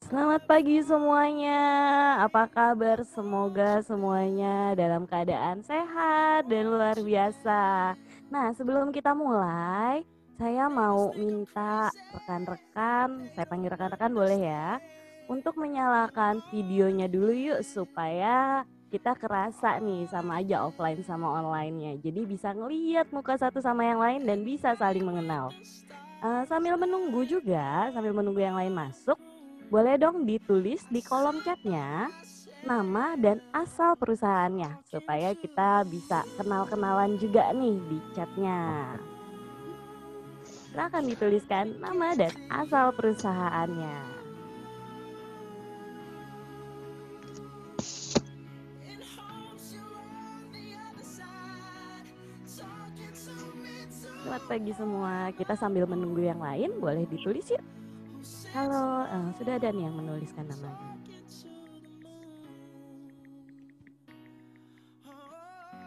Selamat pagi semuanya. Apa kabar? Semoga semuanya dalam keadaan sehat dan luar biasa. Nah, sebelum kita mulai, saya mau minta rekan-rekan, saya panggil rekan-rekan boleh ya, untuk menyalakan videonya dulu yuk supaya kita kerasa nih sama aja offline sama online-nya. Jadi bisa ngeliat muka satu sama yang lain dan bisa saling mengenal. Sambil menunggu juga, sambil menunggu yang lain masuk, boleh dong ditulis di kolom chatnya nama dan asal perusahaannya supaya kita bisa kenal-kenalan juga nih di chatnya. Silahkan dituliskan nama dan asal perusahaannya. Selamat pagi semua. Kita sambil menunggu yang lain, boleh ditulis yuk. Halo, sudah ada nih yang menuliskan namanya.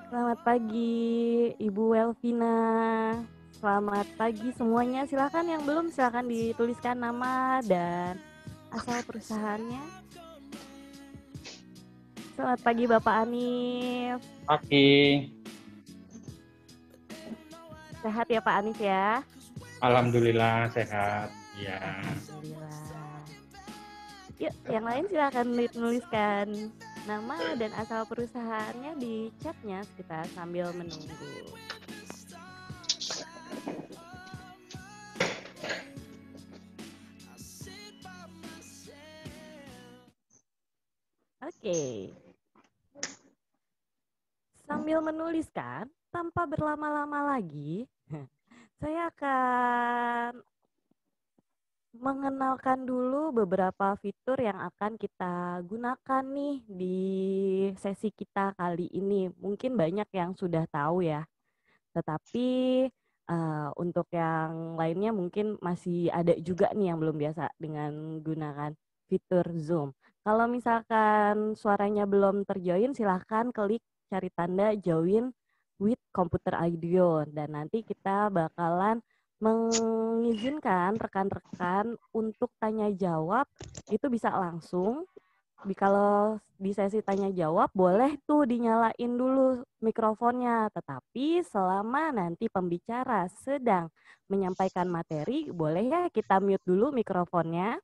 Selamat pagi, Ibu Welvina. Selamat pagi semuanya. Silakan yang belum silakan dituliskan nama dan asal perusahaannya. Selamat pagi Bapak Anif. Pagi. Sehat ya Pak Anif ya? Alhamdulillah sehat. Ya. Alhamdulillah. Yuk, yang lain silakan dituliskan nama dan asal perusahaannya di chatnya kita sambil menunggu. Oke. Sambil menuliskan, tanpa berlama-lama lagi, saya akan mengenalkan dulu beberapa fitur yang akan kita gunakan nih di sesi kita kali ini. Mungkin banyak yang sudah tahu ya, tetapi untuk yang lainnya mungkin masih ada juga nih yang belum biasa dengan gunakan fitur Zoom. Kalau misalkan suaranya belum terjoin, silahkan klik cari tanda join with computer audio dan nanti kita bakalan mengizinkan rekan-rekan untuk tanya jawab itu bisa langsung. Kalau di sesi tanya jawab boleh tuh dinyalain dulu mikrofonnya, tetapi selama nanti pembicara sedang menyampaikan materi, boleh ya kita mute dulu mikrofonnya.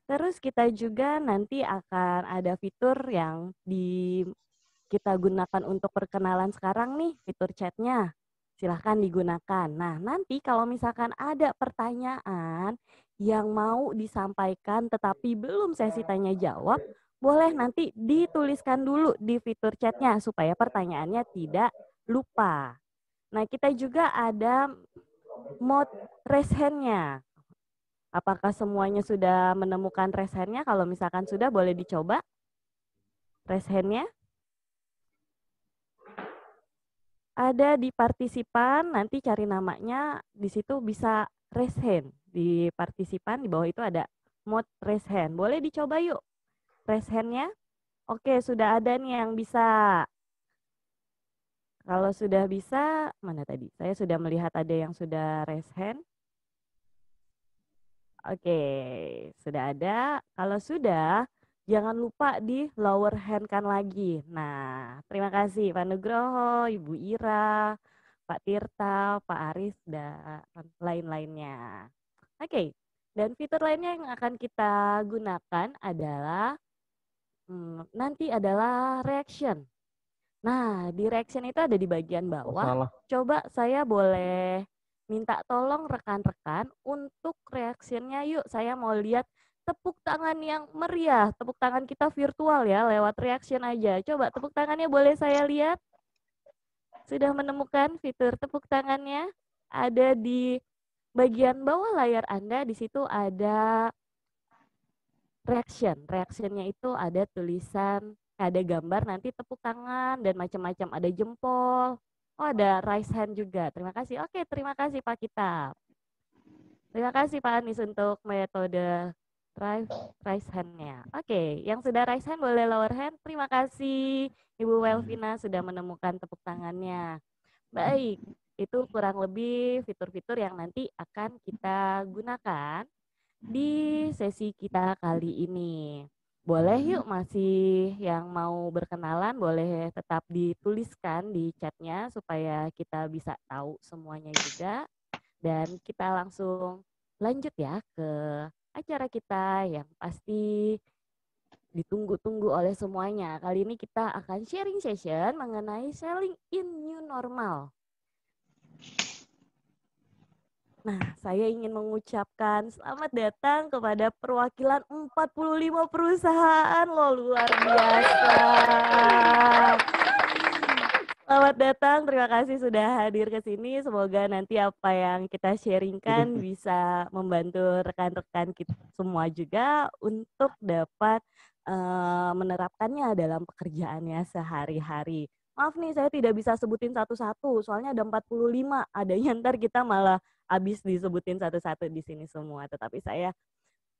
Terus kita juga nanti akan ada fitur yang kita gunakan untuk perkenalan sekarang nih, fitur chatnya. Silahkan digunakan. Nah, nanti kalau misalkan ada pertanyaan yang mau disampaikan tetapi belum sesi tanya jawab, boleh nanti dituliskan dulu di fitur chatnya supaya pertanyaannya tidak lupa. Nah, kita juga ada mode raise hand-nya. Apakah semuanya sudah menemukan raise hand-nya? Kalau misalkan sudah, boleh dicoba raise hand-nya. Ada di partisipan, nanti cari namanya, di situ bisa raise hand. Di partisipan, di bawah itu ada mode raise hand. Boleh dicoba yuk raise hand-nya. Oke, sudah ada nih yang bisa. Kalau sudah bisa, mana tadi? Saya sudah melihat ada yang sudah raise hand. Oke, sudah ada. Kalau sudah, jangan lupa di lower hand kan lagi. Nah, terima kasih Pak Nugroho, Ibu Ira, Pak Tirta, Pak Aris, dan lain-lainnya. Oke, dan fitur lainnya yang akan kita gunakan adalah nanti adalah reaction. Nah, di reaction itu ada di bagian Oh, bawah. salah. Coba saya boleh minta tolong rekan-rekan untuk reactionnya yuk. Saya mau lihat tepuk tangan yang meriah. Tepuk tangan kita virtual ya, lewat reaction aja. Coba tepuk tangannya boleh saya lihat? Sudah menemukan fitur tepuk tangannya? Ada di bagian bawah layar Anda, di situ ada reaction. Reactionnya itu ada tulisan, ada gambar nanti tepuk tangan dan macam-macam, ada jempol. Oh, ada raise hand juga. Terima kasih. Oke, terima kasih Pak Kitab. Terima kasih Pak Anies untuk metode raise hand-nya. Oke, yang sudah raise hand boleh lower hand. Terima kasih Ibu Welvina sudah menemukan tepuk tangannya. Baik, itu kurang lebih fitur-fitur yang nanti akan kita gunakan di sesi kita kali ini. Boleh yuk masih yang mau berkenalan boleh tetap dituliskan di chatnya supaya kita bisa tahu semuanya juga. Dan kita langsung lanjut ya ke acara kita yang pasti ditunggu-tunggu oleh semuanya. Kali ini kita akan sharing session mengenai selling in new normal. Nah, saya ingin mengucapkan selamat datang kepada perwakilan 45 perusahaan loh, luar biasa. Selamat datang, terima kasih sudah hadir ke sini. Semoga nanti apa yang kita sharingkan bisa membantu rekan-rekan kita semua juga untuk dapat menerapkannya dalam pekerjaannya sehari-hari. Maaf nih, saya tidak bisa sebutin satu-satu, soalnya ada 45. Adanya ntar kita malah habis disebutin satu-satu di sini semua. Tetapi saya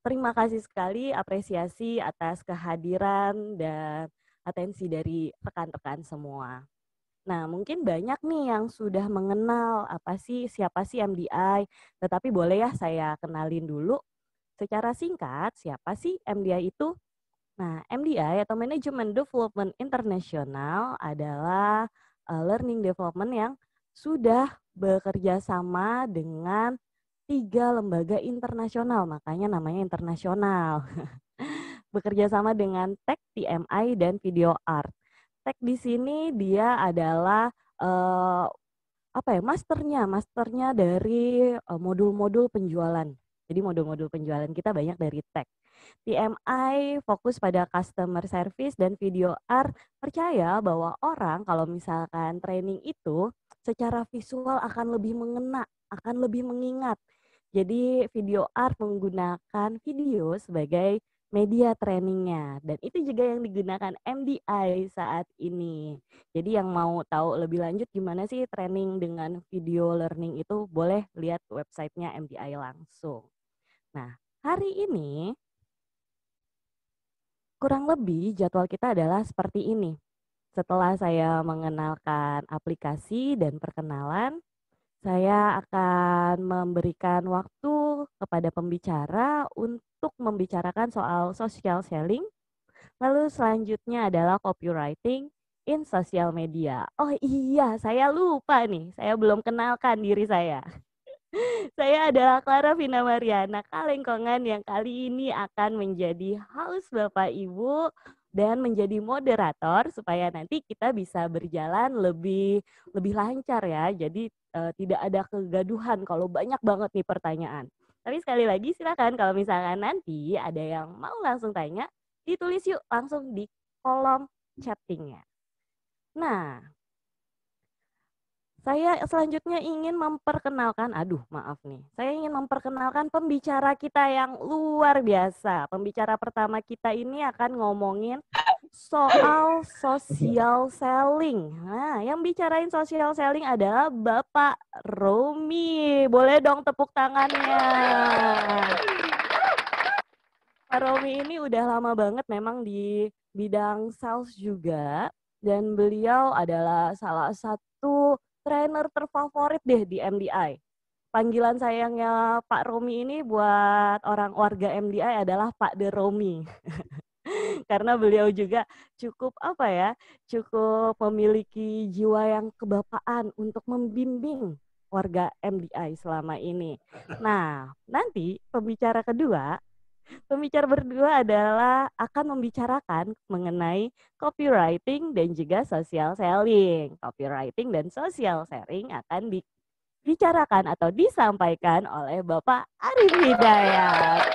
terima kasih sekali apresiasi atas kehadiran dan atensi dari rekan-rekan semua. Nah, mungkin banyak nih yang sudah mengenal siapa sih MDI, tetapi boleh ya saya kenalin dulu secara singkat siapa sih MDI itu? Nah, MDI atau Management Development International adalah learning development yang sudah bekerja sama dengan 3 lembaga internasional, makanya namanya internasional. Bekerja sama dengan Tech, TMI, dan Video Art. Tech di sini dia adalah eh, masternya dari modul-modul penjualan. Jadi modul-modul penjualan kita banyak dari Tech. TMI fokus pada customer service dan Video Art percaya bahwa orang kalau misalkan training itu secara visual akan lebih mengena, akan lebih mengingat. Jadi Video Art menggunakan video sebagai media trainingnya dan itu juga yang digunakan MDI saat ini. Jadi yang mau tahu lebih lanjut gimana sih training dengan video learning itu boleh lihat websitenya MDI langsung. Nah, hari ini kurang lebih jadwal kita adalah seperti ini. Setelah saya mengenalkan aplikasi dan perkenalan, saya akan memberikan waktu kepada pembicara untuk membicarakan soal social selling. Lalu selanjutnya adalah copywriting in social media. Oh iya, saya lupa nih. Saya belum kenalkan diri saya. Saya adalah Clara Vina Mariana Kalengkongan yang kali ini akan menjadi host Bapak Ibu dan menjadi moderator supaya nanti kita bisa berjalan lebih lancar ya. Jadi tidak ada kegaduhan kalau banyak banget nih pertanyaan. Tapi sekali lagi silakan kalau misalkan nanti ada yang mau langsung tanya, ditulis yuk langsung di kolom chattingnya. Nah, saya selanjutnya ingin memperkenalkan, maaf nih. Saya ingin memperkenalkan pembicara kita yang luar biasa. Pembicara pertama kita ini akan ngomongin soal social selling. Nah, yang bicarain social selling adalah Bapak Romi. Boleh dong tepuk tangannya. Pak Romi ini udah lama banget memang di bidang sales juga. Dan beliau adalah salah satu trainer terfavorit deh di MDI. Panggilan sayangnya Pak Romi ini buat orang warga MDI adalah Pak De Romi. Karena beliau juga cukup memiliki jiwa yang kebapaan untuk membimbing warga MDI selama ini. Nah, nanti pembicara berdua adalah akan membicarakan mengenai copywriting dan juga social selling. Copywriting dan social selling akan dibicarakan atau disampaikan oleh Bapak Arif Hidayat.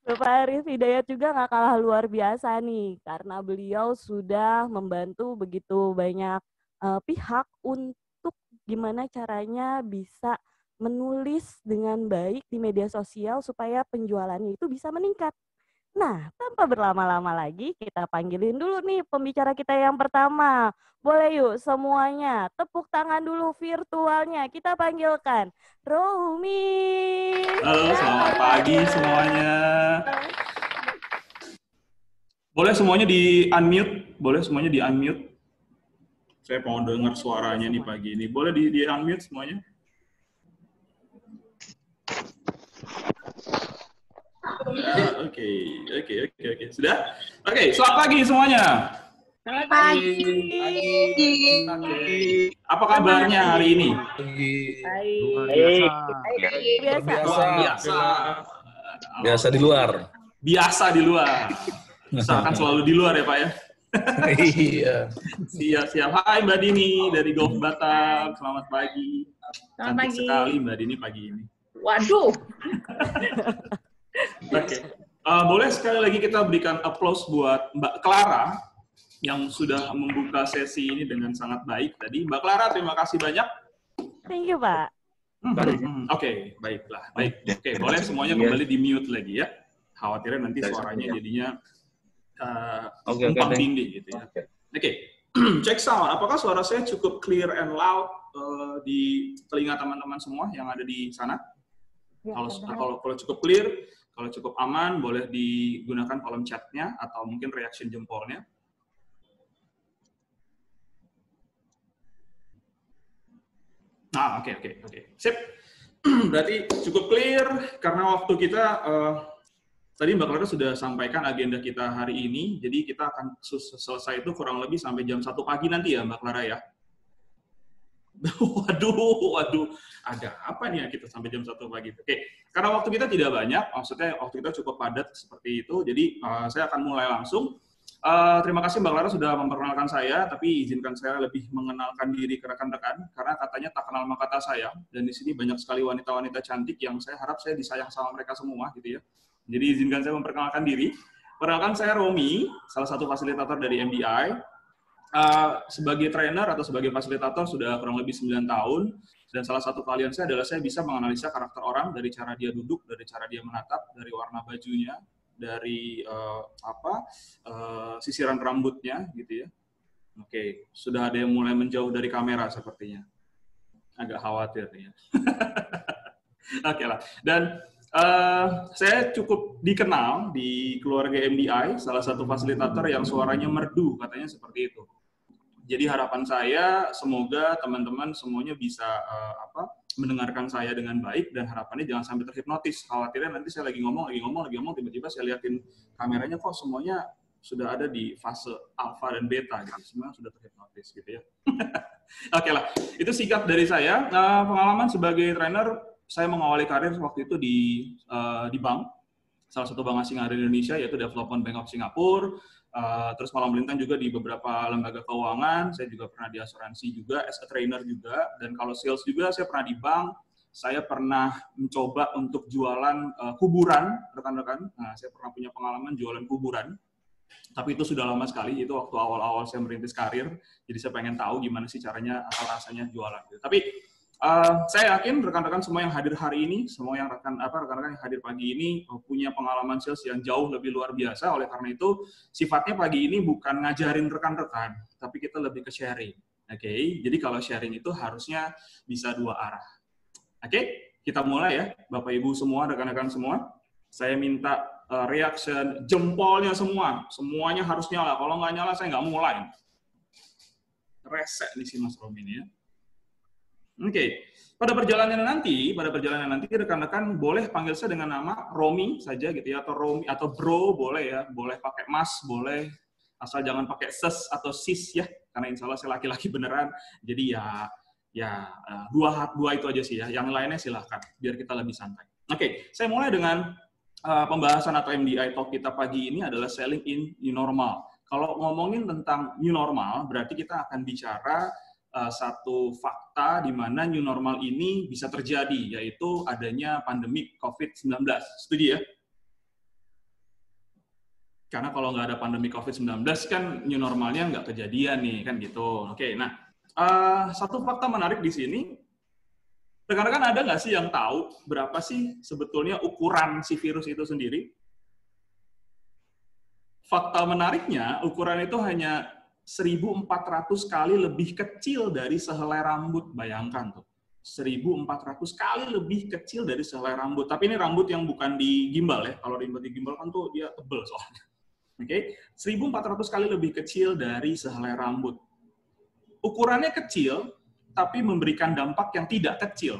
Bapak Arif Hidayat juga nggak kalah luar biasa nih, karena beliau sudah membantu begitu banyak pihak untuk gimana caranya bisa menulis dengan baik di media sosial supaya penjualannya itu bisa meningkat. Nah, tanpa berlama-lama lagi, kita panggilin dulu nih pembicara kita yang pertama. Boleh yuk semuanya, tepuk tangan dulu virtualnya. Kita panggilkan Romi. Halo, selamat pagi semuanya. Boleh semuanya di-unmute? Boleh semuanya di-unmute? Saya mau dengar suaranya nih pagi ini. Boleh di-unmute semuanya? Oke. Sudah? Oke, selamat pagi semuanya. Selamat pagi. Oke. Apa kabarnya hari ini? Baik. Biasa. Biasa di luar. Biasa di luar. Usahakan selalu di luar ya Pak ya. Iya. Siap. Hai Mbak Dini dari Golf Batam. Selamat pagi. Selamat Cantik pagi. sekali Mbak Dini pagi ini. Waduh. Oke. Boleh sekali lagi kita berikan applause buat Mbak Clara yang sudah membuka sesi ini dengan sangat baik tadi. Mbak Clara, terima kasih banyak. Thank you, Pak. Oke, baiklah. Baik. Oke, boleh semuanya kembali di mute lagi ya. Khawatirnya nanti suaranya jadinya tumpang tindih gitu ya. Oke. Cek sound. Apakah suara saya cukup clear and loud di telinga teman-teman semua yang ada di sana? Kalau cukup clear, kalau cukup aman, boleh digunakan kolom chatnya atau mungkin reaction jempolnya. Nah, oke. Sip. Berarti cukup clear karena waktu kita tadi Mbak Clara sudah sampaikan agenda kita hari ini. Jadi kita akan selesai itu kurang lebih sampai jam 1 pagi nanti ya Mbak Clara ya. Waduh. Ada apa nih ya kita sampai jam 1 pagi? Oke. Karena waktu kita tidak banyak, maksudnya waktu kita cukup padat seperti itu. Jadi saya akan mulai langsung. Terima kasih Mbak Clara sudah memperkenalkan saya, tapi izinkan saya lebih mengenalkan diri ke rekan-rekan, karena katanya tak kenal maka tak sayang, dan di sini banyak sekali wanita-wanita cantik yang saya harap saya disayang sama mereka semua, gitu ya. Jadi izinkan saya memperkenalkan diri. Perkenalkan saya Romi, salah satu fasilitator dari MDI. Sebagai trainer atau sebagai fasilitator sudah kurang lebih 9 tahun, dan salah satu keahlian saya adalah saya bisa menganalisa karakter orang dari cara dia duduk, dari cara dia menatap, dari warna bajunya, dari sisiran rambutnya gitu ya. Oke, sudah ada yang mulai menjauh dari kamera sepertinya. Agak khawatir nih ya. Oke lah. Dan saya cukup dikenal di keluarga MDI, salah satu fasilitator yang suaranya merdu, katanya seperti itu. Jadi harapan saya semoga teman-teman semuanya bisa mendengarkan saya dengan baik, dan harapannya jangan sampai terhipnotis. Khawatirnya nanti saya lagi ngomong, tiba-tiba saya liatin kameranya kok semuanya sudah ada di fase alfa dan beta gitu. Semua sudah terhipnotis gitu ya. Oke lah, itu singkat dari saya. Pengalaman sebagai trainer, saya mengawali karir waktu itu di bank, salah satu bank asing yang ada di Indonesia, yaitu Development Bank of Singapore. Terus malam melintang juga di beberapa lembaga keuangan, saya juga pernah di asuransi juga, as a trainer juga, dan kalau sales juga saya pernah di bank, saya pernah mencoba untuk jualan kuburan, rekan-rekan. Nah, saya pernah punya pengalaman jualan kuburan, tapi itu sudah lama sekali, itu waktu awal-awal saya merintis karir, jadi saya pengen tahu gimana sih caranya atau rasanya jualan. Tapi saya yakin rekan-rekan semua yang hadir hari ini, semua yang rekan-rekan yang hadir pagi ini punya pengalaman sales yang jauh lebih luar biasa. Oleh karena itu, sifatnya pagi ini bukan ngajarin rekan-rekan, tapi kita lebih ke sharing. Oke, jadi kalau sharing itu harusnya bisa dua arah. Oke, kita mulai ya, Bapak Ibu semua, rekan-rekan semua. Saya minta reaction jempolnya semua, semuanya harus nyala. Kalau nggak nyala, saya nggak mulai. Reset nih si Mas Romi ini ya. Oke. Pada perjalanan nanti rekan-rekan boleh panggil saya dengan nama Romi saja gitu ya, atau Romi atau Bro boleh ya, boleh pakai Mas boleh, asal jangan pakai ses atau sis ya, karena insya Allah saya laki-laki beneran. Jadi dua itu aja sih ya, yang lainnya silahkan biar kita lebih santai. Oke, saya mulai dengan pembahasan atau MDI talk kita pagi ini adalah selling in new normal. Kalau ngomongin tentang new normal, berarti kita akan bicara satu fakta di mana new normal ini bisa terjadi, yaitu adanya pandemi COVID-19. Setuju ya? Karena kalau nggak ada pandemi COVID-19 kan new normalnya nggak kejadian nih, kan gitu. Oke, nah satu fakta menarik di sini, rekan-rekan ada nggak sih yang tahu berapa sih sebetulnya ukuran si virus itu sendiri? Fakta menariknya, ukuran itu hanya 1.400 kali lebih kecil dari sehelai rambut. Bayangkan tuh. 1.400 kali lebih kecil dari sehelai rambut. Tapi ini rambut yang bukan digimbal ya. Kalau rambut digimbal kan tuh dia tebel soalnya. Oke, 1.400 kali lebih kecil dari sehelai rambut. Ukurannya kecil, tapi memberikan dampak yang tidak kecil.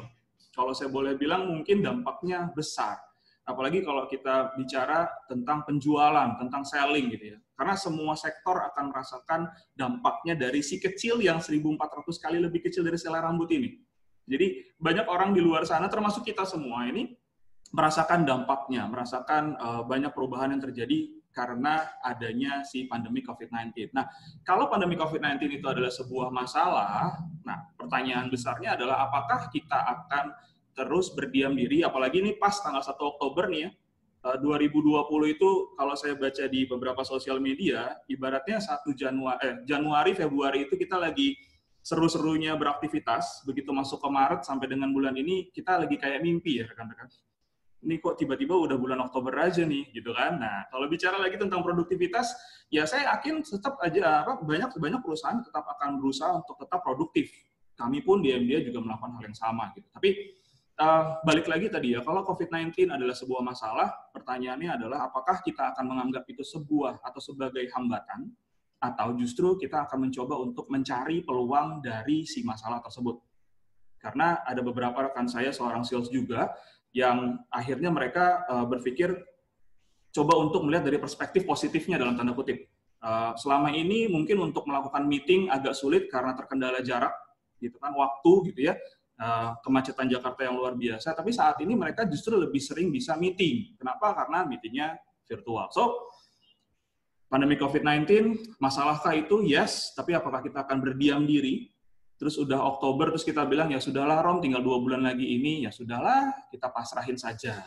Kalau saya boleh bilang mungkin dampaknya besar. Apalagi kalau kita bicara tentang penjualan, tentang selling gitu ya. Karena semua sektor akan merasakan dampaknya dari si kecil yang 1.400 kali lebih kecil dari selai rambut ini. Jadi banyak orang di luar sana, termasuk kita semua ini, merasakan dampaknya, merasakan banyak perubahan yang terjadi karena adanya si pandemi COVID-19. Nah, kalau pandemi COVID-19 itu adalah sebuah masalah, nah pertanyaan besarnya adalah apakah kita akan terus berdiam diri, apalagi ini pas tanggal 1 Oktober nih ya, 2020 itu kalau saya baca di beberapa sosial media, ibaratnya 1 Januari, Februari itu kita lagi seru-serunya beraktivitas, begitu masuk ke Maret sampai dengan bulan ini, kita lagi kayak mimpi ya rekan-rekan. Ini kok tiba-tiba udah bulan Oktober aja nih, gitu kan. Nah, kalau bicara lagi tentang produktivitas, ya saya yakin tetap aja banyak perusahaan tetap akan berusaha untuk tetap produktif. Kami pun di MDA juga melakukan hal yang sama gitu. Tapi balik lagi tadi ya, kalau COVID-19 adalah sebuah masalah, pertanyaannya adalah apakah kita akan menganggap itu sebuah atau sebagai hambatan, atau justru kita akan mencoba untuk mencari peluang dari si masalah tersebut. Karena ada beberapa rekan saya, seorang sales juga, yang akhirnya mereka berpikir coba untuk melihat dari perspektif positifnya dalam tanda kutip. Selama ini mungkin untuk melakukan meeting agak sulit karena terkendala jarak, gitu kan, waktu gitu ya, kemacetan Jakarta yang luar biasa, tapi saat ini mereka justru lebih sering bisa meeting. Kenapa? Karena meetingnya virtual. So, pandemi COVID-19, masalahkah itu? Yes, tapi apakah kita akan berdiam diri? Terus udah Oktober, terus kita bilang, ya sudahlah Rom, tinggal 2 bulan lagi ini, ya sudahlah, kita pasrahin saja.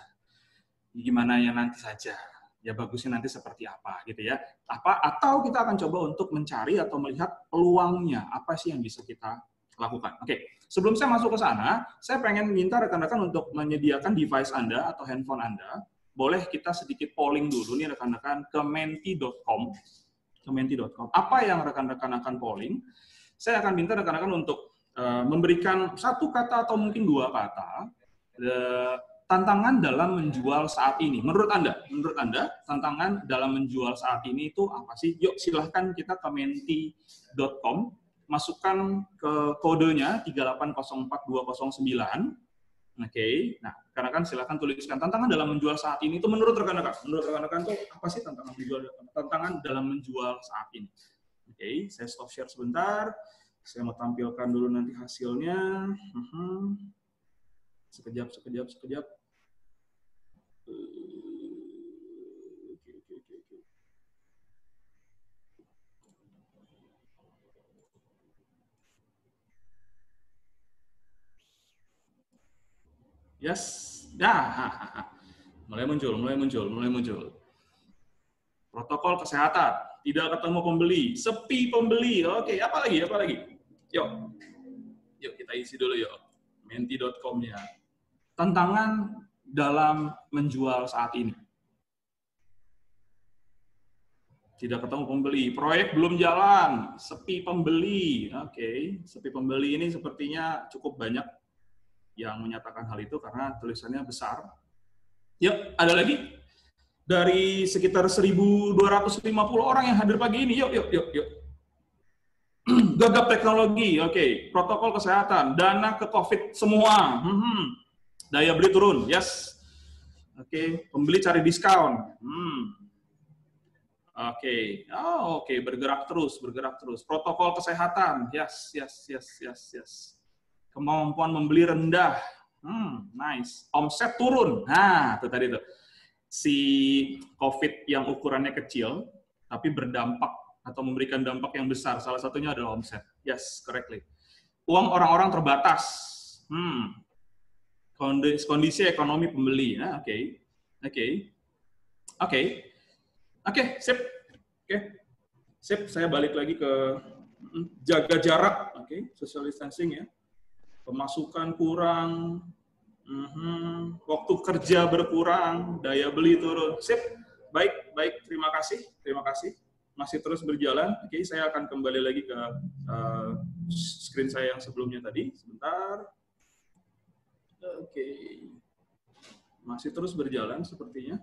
Gimana ya nanti saja. Ya bagusnya nanti seperti apa, gitu ya. Atau kita akan coba untuk mencari atau melihat peluangnya, apa sih yang bisa kita lakukan. Oke, sebelum saya masuk ke sana, saya pengen minta rekan-rekan untuk menyediakan device Anda atau handphone Anda. Boleh kita sedikit polling dulu nih rekan-rekan ke menti.com. Ke menti.com. Apa yang rekan-rekan akan polling? Saya akan minta rekan-rekan untuk memberikan 1 kata atau mungkin 2 kata tantangan dalam menjual saat ini. Menurut Anda, tantangan dalam menjual saat ini itu apa sih? Yuk silahkan kita ke menti.com. Masukkan ke kodenya 3804209. Oke. Nah, rekan-rekan silakan tuliskan tantangan dalam menjual saat ini itu menurut rekan-rekan. Menurut rekan-rekan itu apa sih tantangan dalam menjual saat ini? Oke, saya stop share sebentar. Saya mau tampilkan dulu nanti hasilnya. Sekejap. Yes. Nah, mulai muncul. Protokol kesehatan, tidak ketemu pembeli, sepi pembeli. Oke, apa lagi? Yuk kita isi dulu yuk. Menti.com-nya. Tantangan dalam menjual saat ini. Tidak ketemu pembeli, proyek belum jalan, sepi pembeli. Oke, sepi pembeli ini sepertinya cukup banyak yang menyatakan hal itu karena tulisannya besar. Yuk, ada lagi? Dari sekitar 1.250 orang yang hadir pagi ini, yuk. Gagap teknologi, oke. Protokol kesehatan, dana ke COVID semua. Daya beli turun, yes. Oke, pembeli cari diskon. Oke, bergerak terus. Protokol kesehatan, yes. Kemampuan membeli rendah, nice. Omset turun, nah itu tadi tuh. Si COVID yang ukurannya kecil, tapi berdampak atau memberikan dampak yang besar. Salah satunya adalah omset. Yes, correctly. Uang orang-orang terbatas. Kondisi ekonomi pembeli. Oke, sip. Sip, saya balik lagi ke jaga jarak. Oke, social distancing ya. Pemasukan kurang, waktu kerja berkurang, daya beli turun. Sip, baik, terima kasih. Masih terus berjalan. Oke, saya akan kembali lagi ke screen saya yang sebelumnya tadi. Sebentar. Oke, masih terus berjalan sepertinya.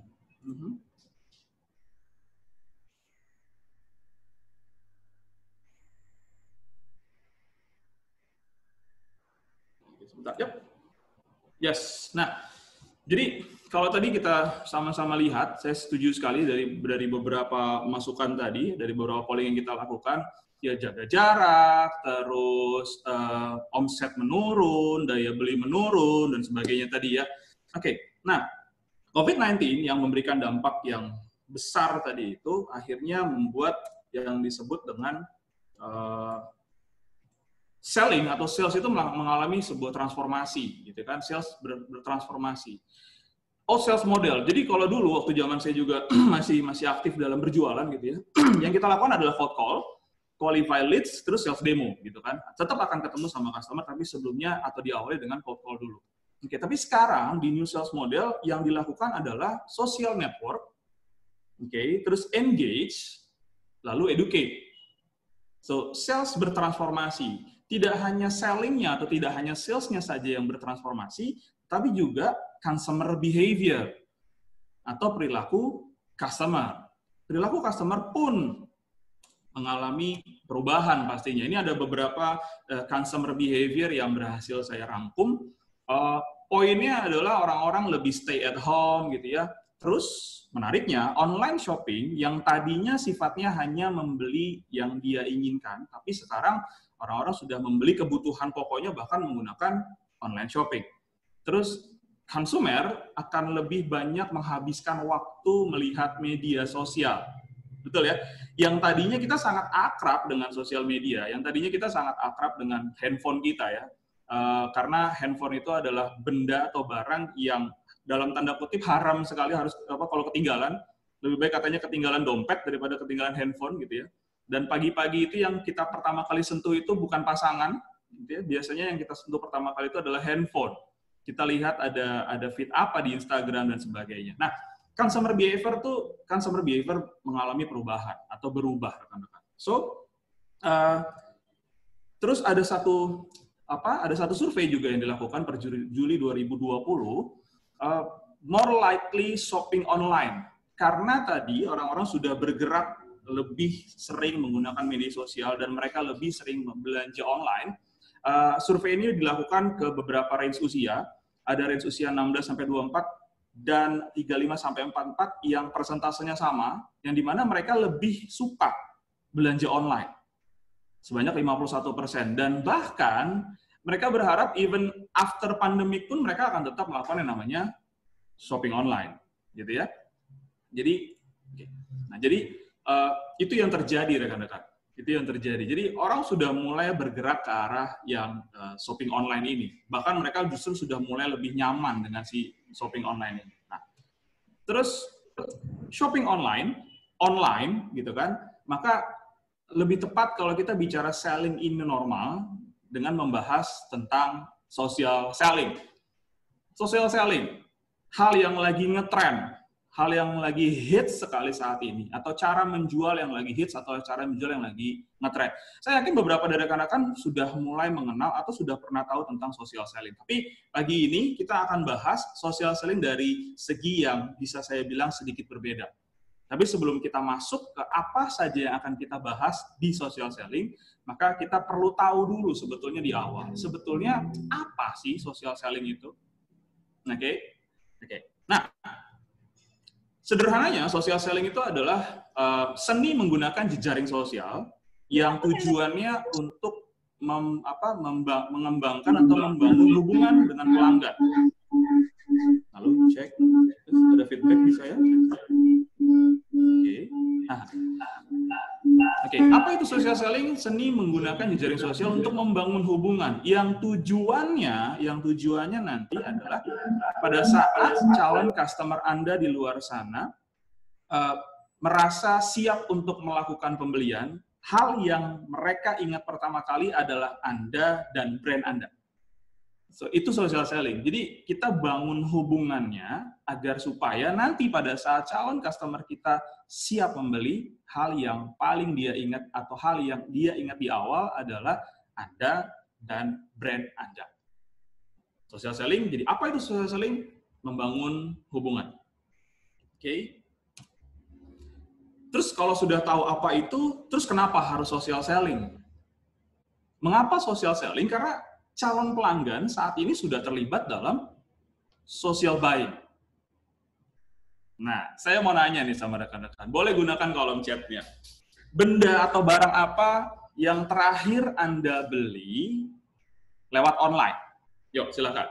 Sebentar, yep. Yes. Nah, jadi kalau tadi kita sama-sama lihat, saya setuju sekali dari beberapa masukan tadi, dari beberapa polling yang kita lakukan, ya jaga jarak, terus omset menurun, daya beli menurun, dan sebagainya tadi ya. Oke, nah COVID-19 yang memberikan dampak yang besar tadi itu akhirnya membuat yang disebut dengan selling atau sales itu mengalami sebuah transformasi, gitu kan? Sales bertransformasi. Oh, sales model. Jadi kalau dulu waktu zaman saya juga masih aktif dalam berjualan gitu ya, yang kita lakukan adalah cold call, qualify leads, terus sales demo gitu kan. Tetap akan ketemu sama customer, tapi sebelumnya atau diawali dengan cold call dulu. Oke, tapi sekarang di new sales model yang dilakukan adalah social network, oke, terus engage, lalu educate. So, sales bertransformasi. Tidak hanya selling-nya atau tidak hanya sales-nya saja yang bertransformasi, tapi juga consumer behavior atau perilaku customer. Perilaku customer pun mengalami perubahan pastinya. Ini ada beberapa consumer behavior yang berhasil saya rangkum. Poinnya adalah orang-orang lebih stay at home gitu ya. Terus menariknya online shopping yang tadinya sifatnya hanya membeli yang dia inginkan, tapi sekarang orang-orang sudah membeli kebutuhan pokoknya bahkan menggunakan online shopping. Terus konsumer akan lebih banyak menghabiskan waktu melihat media sosial. Betul ya? Yang tadinya kita sangat akrab dengan sosial media, yang tadinya kita sangat akrab dengan handphone kita ya. Karena handphone itu adalah benda atau barang yang dalam tanda kutip haram sekali harus kalau ketinggalan, lebih baik katanya ketinggalan dompet daripada ketinggalan handphone gitu ya. Dan pagi-pagi itu yang kita pertama kali sentuh itu bukan pasangan, gitu ya. Biasanya yang kita sentuh pertama kali itu adalah handphone. Kita lihat ada feed apa di Instagram dan sebagainya. Nah, consumer behavior mengalami perubahan atau berubah rekan-rekan. So, terus ada satu survei juga yang dilakukan per Juli 2020, more likely shopping online. Karena tadi orang-orang sudah bergerak lebih sering menggunakan media sosial dan mereka lebih sering belanja online. Survei ini dilakukan ke beberapa range usia. Ada range usia 16-24 dan 35-44 yang persentasenya sama, yang dimana mereka lebih suka belanja online. Sebanyak 51%. Dan bahkan mereka berharap even after pandemic pun mereka akan tetap melakukan yang namanya shopping online. Gitu ya. Jadi itu yang terjadi rekan-rekan. Itu yang terjadi. Jadi orang sudah mulai bergerak ke arah yang shopping online ini. Bahkan mereka justru sudah mulai lebih nyaman dengan si shopping online ini. Nah, terus shopping online gitu kan, maka lebih tepat kalau kita bicara selling in normal dengan membahas tentang social selling. Social selling, hal yang lagi ngetrend, hal yang lagi hits sekali saat ini, atau cara menjual yang lagi hits, atau cara menjual yang lagi ngetrend. Saya yakin beberapa dari rekan-rekan sudah mulai mengenal atau sudah pernah tahu tentang social selling. Tapi pagi ini kita akan bahas social selling dari segi yang bisa saya bilang sedikit berbeda. Tapi sebelum kita masuk ke apa saja yang akan kita bahas di social selling, maka kita perlu tahu dulu sebetulnya di awal, sebetulnya apa sih social selling itu? Oke. Nah, sederhananya, social selling itu adalah seni menggunakan jejaring sosial yang tujuannya untuk mengembangkan atau membangun hubungan dengan pelanggan. Lalu cek, ada feedback di saya? Oke. Apa itu social selling? Seni menggunakan jejaring sosial untuk membangun hubungan yang tujuannya nanti adalah pada saat calon customer Anda di luar sana merasa siap untuk melakukan pembelian, hal yang mereka ingat pertama kali adalah Anda dan brand Anda. So, itu social selling. Jadi kita bangun hubungannya agar supaya nanti pada saat calon customer kita siap membeli, hal yang paling dia ingat atau hal yang dia ingat di awal adalah Anda dan brand Anda. Social selling, jadi apa itu social selling? Membangun hubungan. Oke. Terus kalau sudah tahu apa itu, terus kenapa harus social selling? Mengapa social selling? Karena calon pelanggan saat ini sudah terlibat dalam social buying. Nah, saya mau nanya nih sama rekan-rekan. Boleh gunakan kolom chatnya. Benda atau barang apa yang terakhir Anda beli lewat online? Yuk, silakan.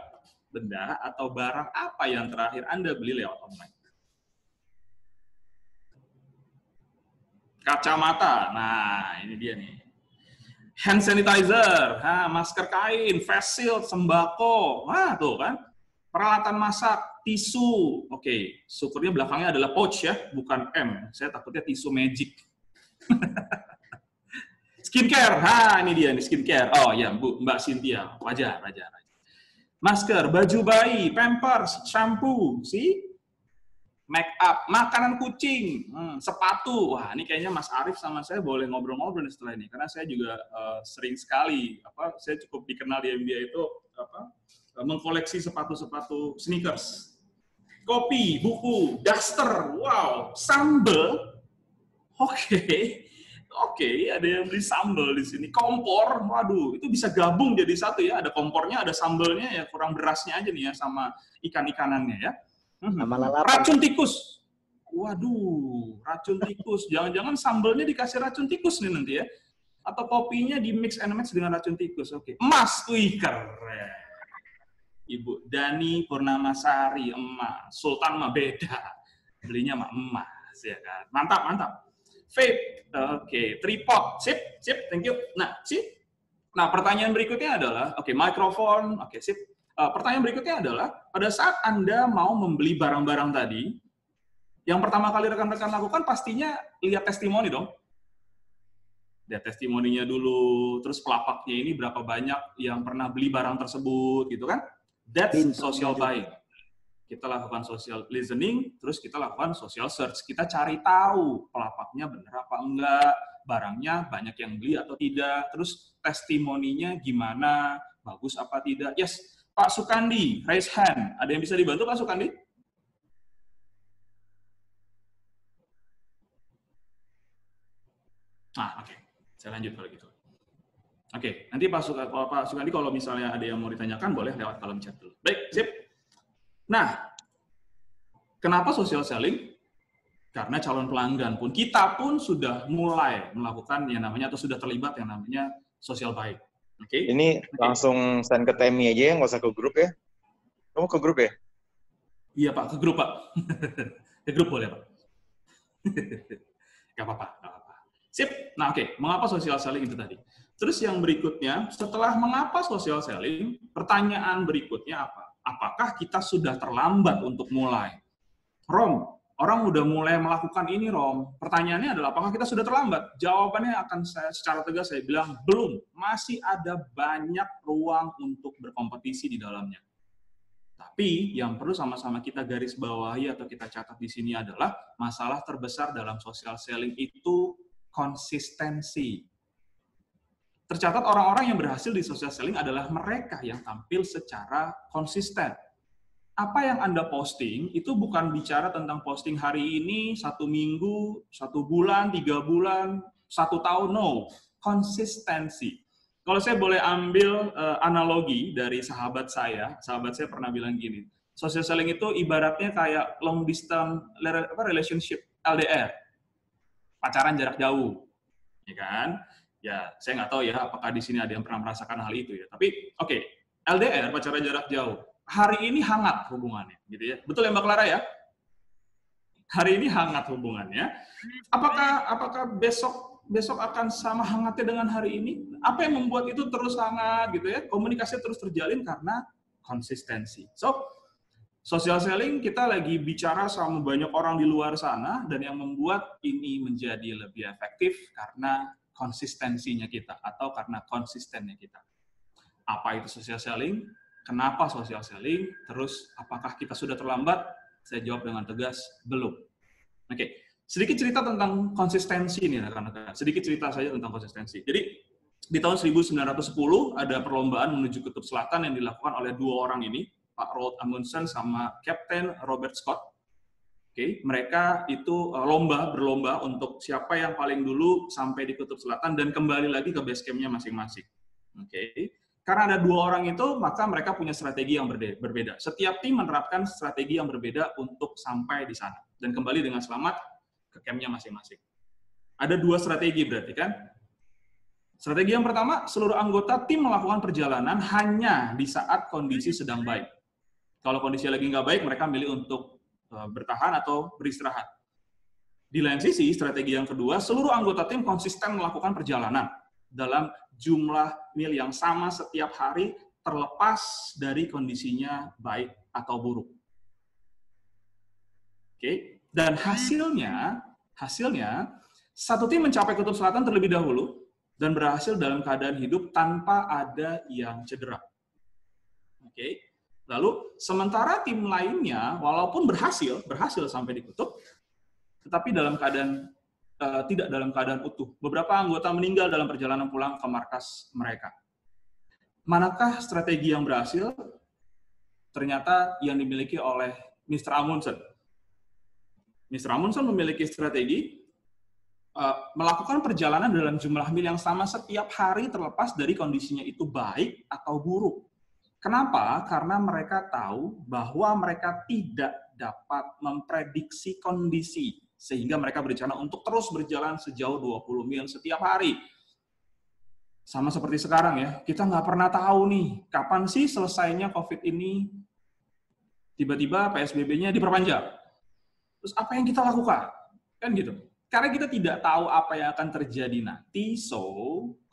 Benda atau barang apa yang terakhir Anda beli lewat online? Kacamata. Nah, ini dia nih. Hand sanitizer, masker kain, face shield, sembako. Nah, tuh kan. Peralatan masak, tisu. Oke, syukurnya belakangnya adalah pouch ya, bukan M. Saya takutnya tisu magic. Skincare. Ini dia nih skincare. Oh ya, Mbak Cynthia. Wajar. Masker, baju bayi, pampers, shampoo, make up, makanan kucing, sepatu. Wah, ini kayaknya Mas Arief sama saya boleh ngobrol-ngobrol setelah ini, karena saya juga sering sekali, saya cukup dikenal di MBA itu mengkoleksi sepatu-sepatu sneakers, kopi, buku, daster, wow, sambal, oke, ada yang beli sambal di sini, kompor, waduh, itu bisa gabung jadi satu ya, ada kompornya, ada sambalnya ya, kurang berasnya aja nih ya sama ikan-ikanannya ya. Racun tikus. Waduh, racun tikus. Jangan-jangan sambalnya dikasih racun tikus nih nanti ya. Atau kopinya di mix and match dengan racun tikus. Oke. Emas. Wih, keren. Ibu Dani Purnamasari, emas. Sultan mah beda. Belinya mah emas, ya kan. Mantap. Vape. Oke. Tripod. Sip. Thank you. Nah, pertanyaan berikutnya adalah, mikrofon. Sip. Pertanyaan berikutnya adalah, pada saat Anda mau membeli barang-barang tadi, yang pertama kali rekan-rekan lakukan pastinya lihat testimoni dong. Lihat testimoninya dulu, terus pelapaknya ini berapa banyak yang pernah beli barang tersebut, gitu kan? That's social buying. Kita lakukan social listening, terus kita lakukan social search. Kita cari tahu pelapaknya benar apa enggak, barangnya banyak yang beli atau tidak, terus testimoninya gimana, bagus apa tidak. Yes. Pak Sukandi, raise hand. Ada yang bisa dibantu, Pak Sukandi? Oke. Saya lanjut kalau gitu. Oke, nanti Pak Sukandi kalau misalnya ada yang mau ditanyakan, boleh lewat kolom chat dulu. Baik, sip. Nah, kenapa social selling? Karena calon pelanggan pun, kita pun sudah mulai melakukan yang namanya, atau sudah terlibat yang namanya social buying. Oke. Ini langsung send ke Temi aja ya, nggak usah ke grup ya. Kamu ke grup ya? Iya Pak, ke grup Pak. Ke grup boleh Pak. Gak apa-apa. Sip. Nah mengapa social selling itu tadi? Terus yang berikutnya, setelah mengapa social selling, pertanyaan berikutnya apa? Apakah kita sudah terlambat untuk mulai? Rom, orang udah mulai melakukan ini, Rom. Pertanyaannya adalah, apakah kita sudah terlambat? Jawabannya akan secara tegas saya bilang, belum. Masih ada banyak ruang untuk berkompetisi di dalamnya. Tapi, yang perlu sama-sama kita garis bawahi atau kita catat di sini adalah, masalah terbesar dalam social selling itu konsistensi. Tercatat orang-orang yang berhasil di social selling adalah mereka yang tampil secara konsisten. Apa yang Anda posting, itu bukan bicara tentang posting hari ini, 1 minggu, 1 bulan, 3 bulan, 1 tahun, no. Konsistensi. Kalau saya boleh ambil analogi dari sahabat saya pernah bilang gini, social selling itu ibaratnya kayak long distance relationship, LDR, pacaran jarak jauh, ya kan? Ya, saya nggak tahu ya apakah di sini ada yang pernah merasakan hal itu ya. Tapi LDR, pacaran jarak jauh, hari ini hangat hubungannya, gitu ya. Betul ya Mbak Clara ya? Hari ini hangat hubungannya. Apakah besok akan sama hangatnya dengan hari ini? Apa yang membuat itu terus hangat, gitu ya? Komunikasi terus terjalin karena konsistensi. So, social selling kita lagi bicara sama banyak orang di luar sana, dan yang membuat ini menjadi lebih efektif karena konsistensinya kita, atau karena konsistennya kita. Apa itu social selling? Kenapa social selling? Terus, apakah kita sudah terlambat? Saya jawab dengan tegas, belum. Sedikit cerita tentang konsistensi ini, rekan-rekan. Sedikit cerita saja tentang konsistensi. Jadi, di tahun 1910, ada perlombaan menuju Kutub Selatan yang dilakukan oleh 2 orang ini, Pak Roald Amundsen sama Kapten Robert Scott. Mereka itu berlomba untuk siapa yang paling dulu sampai di Kutub Selatan dan kembali lagi ke base camp-nya masing-masing. Karena ada 2 orang itu, maka mereka punya strategi yang berbeda. Setiap tim menerapkan strategi yang berbeda untuk sampai di sana. Dan kembali dengan selamat ke campnya masing-masing. Ada 2 strategi berarti kan? Strategi yang pertama, seluruh anggota tim melakukan perjalanan hanya di saat kondisi sedang baik. Kalau kondisi lagi nggak baik, mereka milih untuk bertahan atau beristirahat. Di lain sisi, strategi yang kedua, seluruh anggota tim konsisten melakukan perjalanan dalam jumlah mil yang sama setiap hari, terlepas dari kondisinya baik atau buruk. Oke, dan hasilnya satu tim mencapai kutub selatan terlebih dahulu dan berhasil dalam keadaan hidup tanpa ada yang cedera. Oke, lalu sementara tim lainnya walaupun berhasil sampai di kutub, tetapi dalam keadaan tidak dalam keadaan utuh. Beberapa anggota meninggal dalam perjalanan pulang ke markas mereka. Manakah strategi yang berhasil? Ternyata yang dimiliki oleh Mr. Amundsen. Mr. Amundsen memiliki strategi melakukan perjalanan dalam jumlah mil yang sama setiap hari terlepas dari kondisinya itu baik atau buruk. Kenapa? Karena mereka tahu bahwa mereka tidak dapat memprediksi kondisi, sehingga mereka berencana untuk terus berjalan sejauh 20 mil setiap hari. Sama seperti sekarang ya, kita nggak pernah tahu nih, kapan sih selesainya COVID ini, tiba-tiba PSBB-nya diperpanjang. Terus apa yang kita lakukan? Kan gitu. Karena kita tidak tahu apa yang akan terjadi nanti, so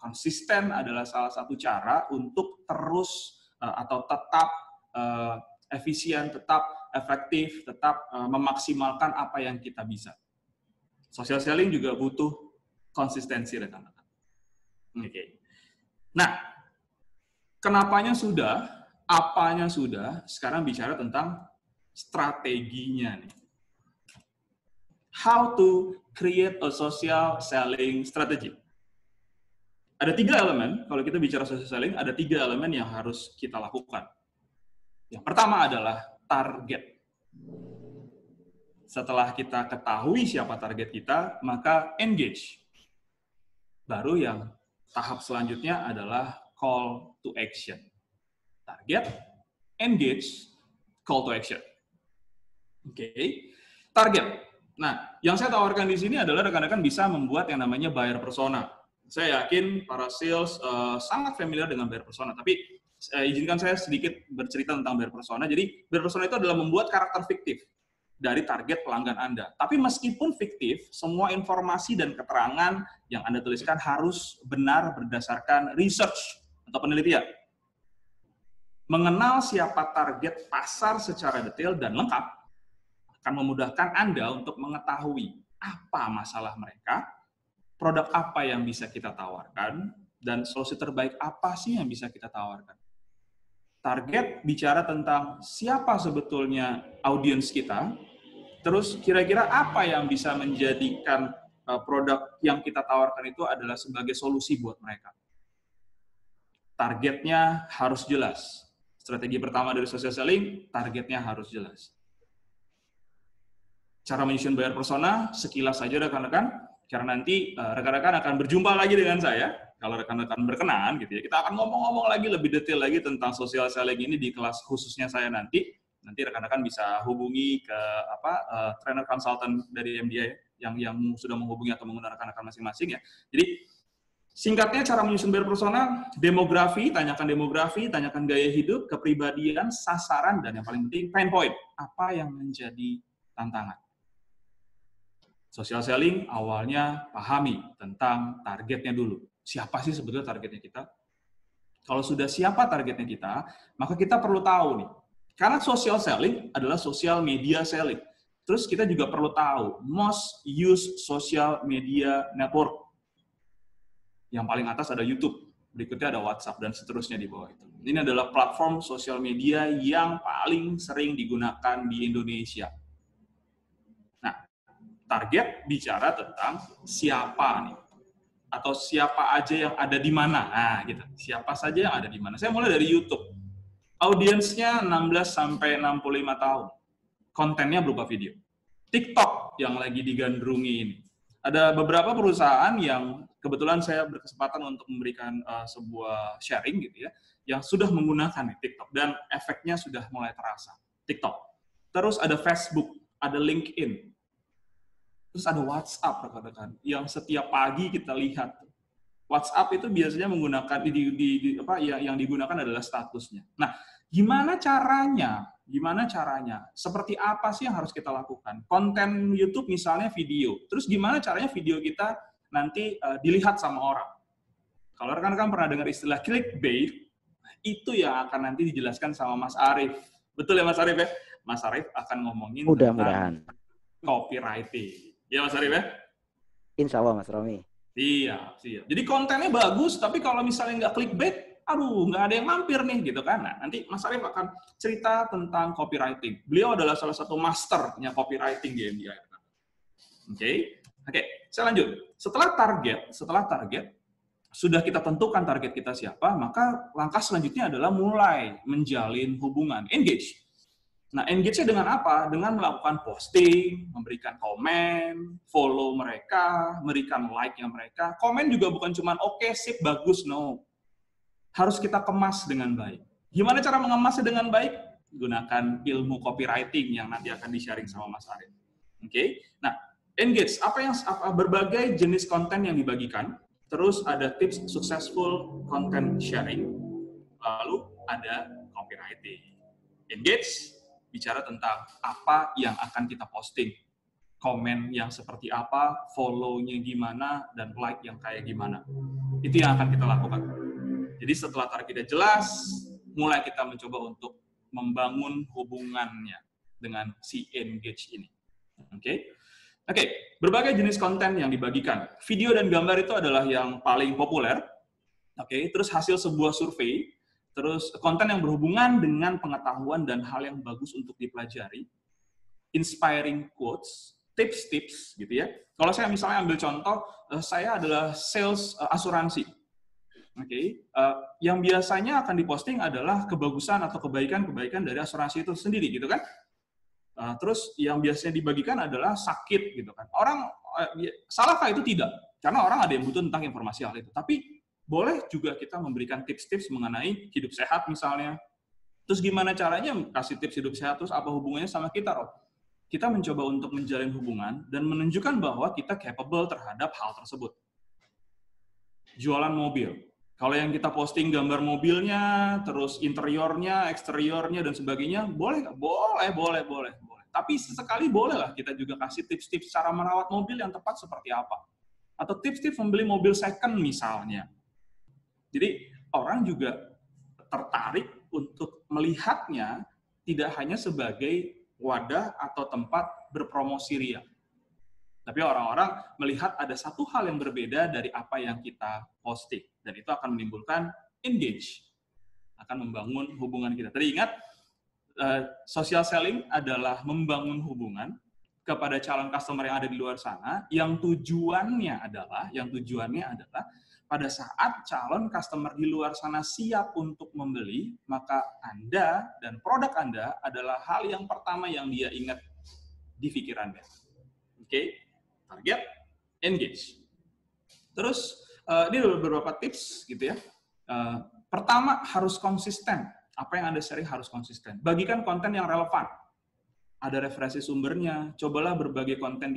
konsisten adalah salah satu cara untuk terus atau tetap efisien, tetap efektif, tetap memaksimalkan apa yang kita bisa. Social selling juga butuh konsistensi, rekan-rekan. Oke. Nah, kenapanya sudah, apanya sudah, sekarang bicara tentang strateginya nih. How to create a social selling strategy. Ada 3 elemen, kalau kita bicara social selling, ada 3 elemen yang harus kita lakukan. Yang pertama adalah target. Setelah kita ketahui siapa target kita, maka engage. Baru yang tahap selanjutnya adalah call to action. Target, engage, call to action. Oke. Target. Nah, yang saya tawarkan di sini adalah rekan-rekan bisa membuat yang namanya buyer persona. Saya yakin para sales sangat familiar dengan buyer persona, tapi izinkan saya sedikit bercerita tentang buyer persona. Jadi, buyer persona itu adalah membuat karakter fiktif dari target pelanggan Anda. Tapi meskipun fiktif, semua informasi dan keterangan yang Anda tuliskan harus benar berdasarkan research atau penelitian. Mengenal siapa target pasar secara detail dan lengkap akan memudahkan Anda untuk mengetahui apa masalah mereka, produk apa yang bisa kita tawarkan, dan solusi terbaik apa sih yang bisa kita tawarkan. Target bicara tentang siapa sebetulnya audiens kita, terus kira-kira apa yang bisa menjadikan produk yang kita tawarkan itu adalah sebagai solusi buat mereka. Targetnya harus jelas. Strategi pertama dari social selling, targetnya harus jelas. Cara menyusun buyer persona, sekilas saja rekan-rekan, karena nanti rekan-rekan akan berjumpa lagi dengan saya, kalau rekan-rekan berkenan, gitu ya. Kita akan ngomong-ngomong lagi lebih detail lagi tentang social selling ini di kelas khususnya saya nanti. Nanti rekan-rekan bisa hubungi ke trainer consultant dari MDI yang sudah menghubungi atau menggunakan rekan-rekan masing-masing ya. Jadi singkatnya cara menyusun buyer persona, demografi, tanyakan gaya hidup, kepribadian, sasaran, dan yang paling penting pain point. Apa yang menjadi tantangan? Social selling awalnya pahami tentang targetnya dulu. Siapa sih sebetulnya targetnya kita? Kalau sudah siapa targetnya kita, maka kita perlu tahu nih. Karena social selling adalah social media selling. Terus kita juga perlu tahu most used social media network. Yang paling atas ada YouTube, berikutnya ada WhatsApp, dan seterusnya di bawah itu. Ini adalah platform social media yang paling sering digunakan di Indonesia. Target bicara tentang siapa nih, atau siapa aja yang ada di mana, nah gitu. Siapa saja yang ada di mana. Saya mulai dari YouTube. Audiensnya 16 sampai 65 tahun. Kontennya berupa video. TikTok yang lagi digandrungi ini. Ada beberapa perusahaan yang kebetulan saya berkesempatan untuk memberikan sebuah sharing gitu ya, yang sudah menggunakan TikTok dan efeknya sudah mulai terasa. TikTok. Terus ada Facebook, ada LinkedIn, terus ada WhatsApp rekan-rekan, yang setiap pagi kita lihat. WhatsApp itu biasanya menggunakan yang digunakan adalah statusnya. Nah, gimana caranya? Gimana caranya? Seperti apa sih yang harus kita lakukan? Konten YouTube misalnya video. Terus gimana caranya video kita nanti dilihat sama orang? Kalau rekan-rekan pernah dengar istilah clickbait, itu yang akan nanti dijelaskan sama Mas Arief. Betul ya Mas Arief ya? Mas Arief akan ngomongin Mudah-mudahan copywriting. Ya Mas Arief ya? Insya Allah Mas Romi. Iya. Jadi kontennya bagus, tapi kalau misalnya nggak clickbait, aduh, nggak ada yang mampir nih, gitu kan. Nah, nanti Mas Arief akan cerita tentang copywriting. Beliau adalah salah satu masternya copywriting di MDI. Oke, saya lanjut. Setelah target, sudah kita tentukan target kita siapa, maka langkah selanjutnya adalah mulai menjalin hubungan, engage. Nah, engage-nya dengan apa? Dengan melakukan posting, memberikan komen, follow mereka, memberikan like-nya mereka. Komen juga bukan cuma oke, sip, bagus, no. Harus kita kemas dengan baik. Gimana cara mengemasnya dengan baik? Gunakan ilmu copywriting yang nanti akan di-sharing sama Mas Arief. Oke? Nah, engage. Berbagai jenis konten yang dibagikan. Terus ada tips successful content sharing. Lalu ada copywriting. Engage. Bicara tentang apa yang akan kita posting, komen yang seperti apa, follow-nya gimana, dan like yang kayak gimana. Itu yang akan kita lakukan. Jadi setelah targetnya jelas, mulai kita mencoba untuk membangun hubungannya dengan si engage ini. Oke, berbagai jenis konten yang dibagikan. Video dan gambar itu adalah yang paling populer. Terus hasil sebuah survei, terus konten yang berhubungan dengan pengetahuan dan hal yang bagus untuk dipelajari, inspiring quotes, tips-tips gitu ya. Kalau saya misalnya ambil contoh, saya adalah sales asuransi. Yang biasanya akan diposting adalah kebagusan atau kebaikan-kebaikan dari asuransi itu sendiri gitu kan. Terus yang biasanya dibagikan adalah sakit gitu kan. Orang salahkah itu? Tidak, karena orang ada yang butuh tentang informasi hal itu. Tapi boleh juga kita memberikan tips-tips mengenai hidup sehat misalnya. Terus gimana caranya kasih tips hidup sehat, terus apa hubungannya sama kita, Rob? Kita mencoba untuk menjalin hubungan dan menunjukkan bahwa kita capable terhadap hal tersebut. Jualan mobil. Kalau yang kita posting gambar mobilnya, terus interiornya, eksteriornya, dan sebagainya, boleh nggak? Boleh. Tapi sesekali bolehlah kita juga kasih tips-tips cara merawat mobil yang tepat seperti apa. Atau tips-tips membeli mobil second misalnya. Jadi orang juga tertarik untuk melihatnya tidak hanya sebagai wadah atau tempat berpromosi ria. Tapi orang-orang melihat ada satu hal yang berbeda dari apa yang kita posting. Dan itu akan menimbulkan engage. Akan membangun hubungan kita. Tadi ingat, social selling adalah membangun hubungan kepada calon customer yang ada di luar sana, yang tujuannya adalah pada saat calon customer di luar sana siap untuk membeli, maka Anda dan produk Anda adalah hal yang pertama yang dia ingat di pikirannya. Target, engage. Terus, ini ada beberapa tips gitu ya. Pertama, harus konsisten. Apa yang Anda sharing harus konsisten. Bagikan konten yang relevan. Ada referensi sumbernya, cobalah berbagi konten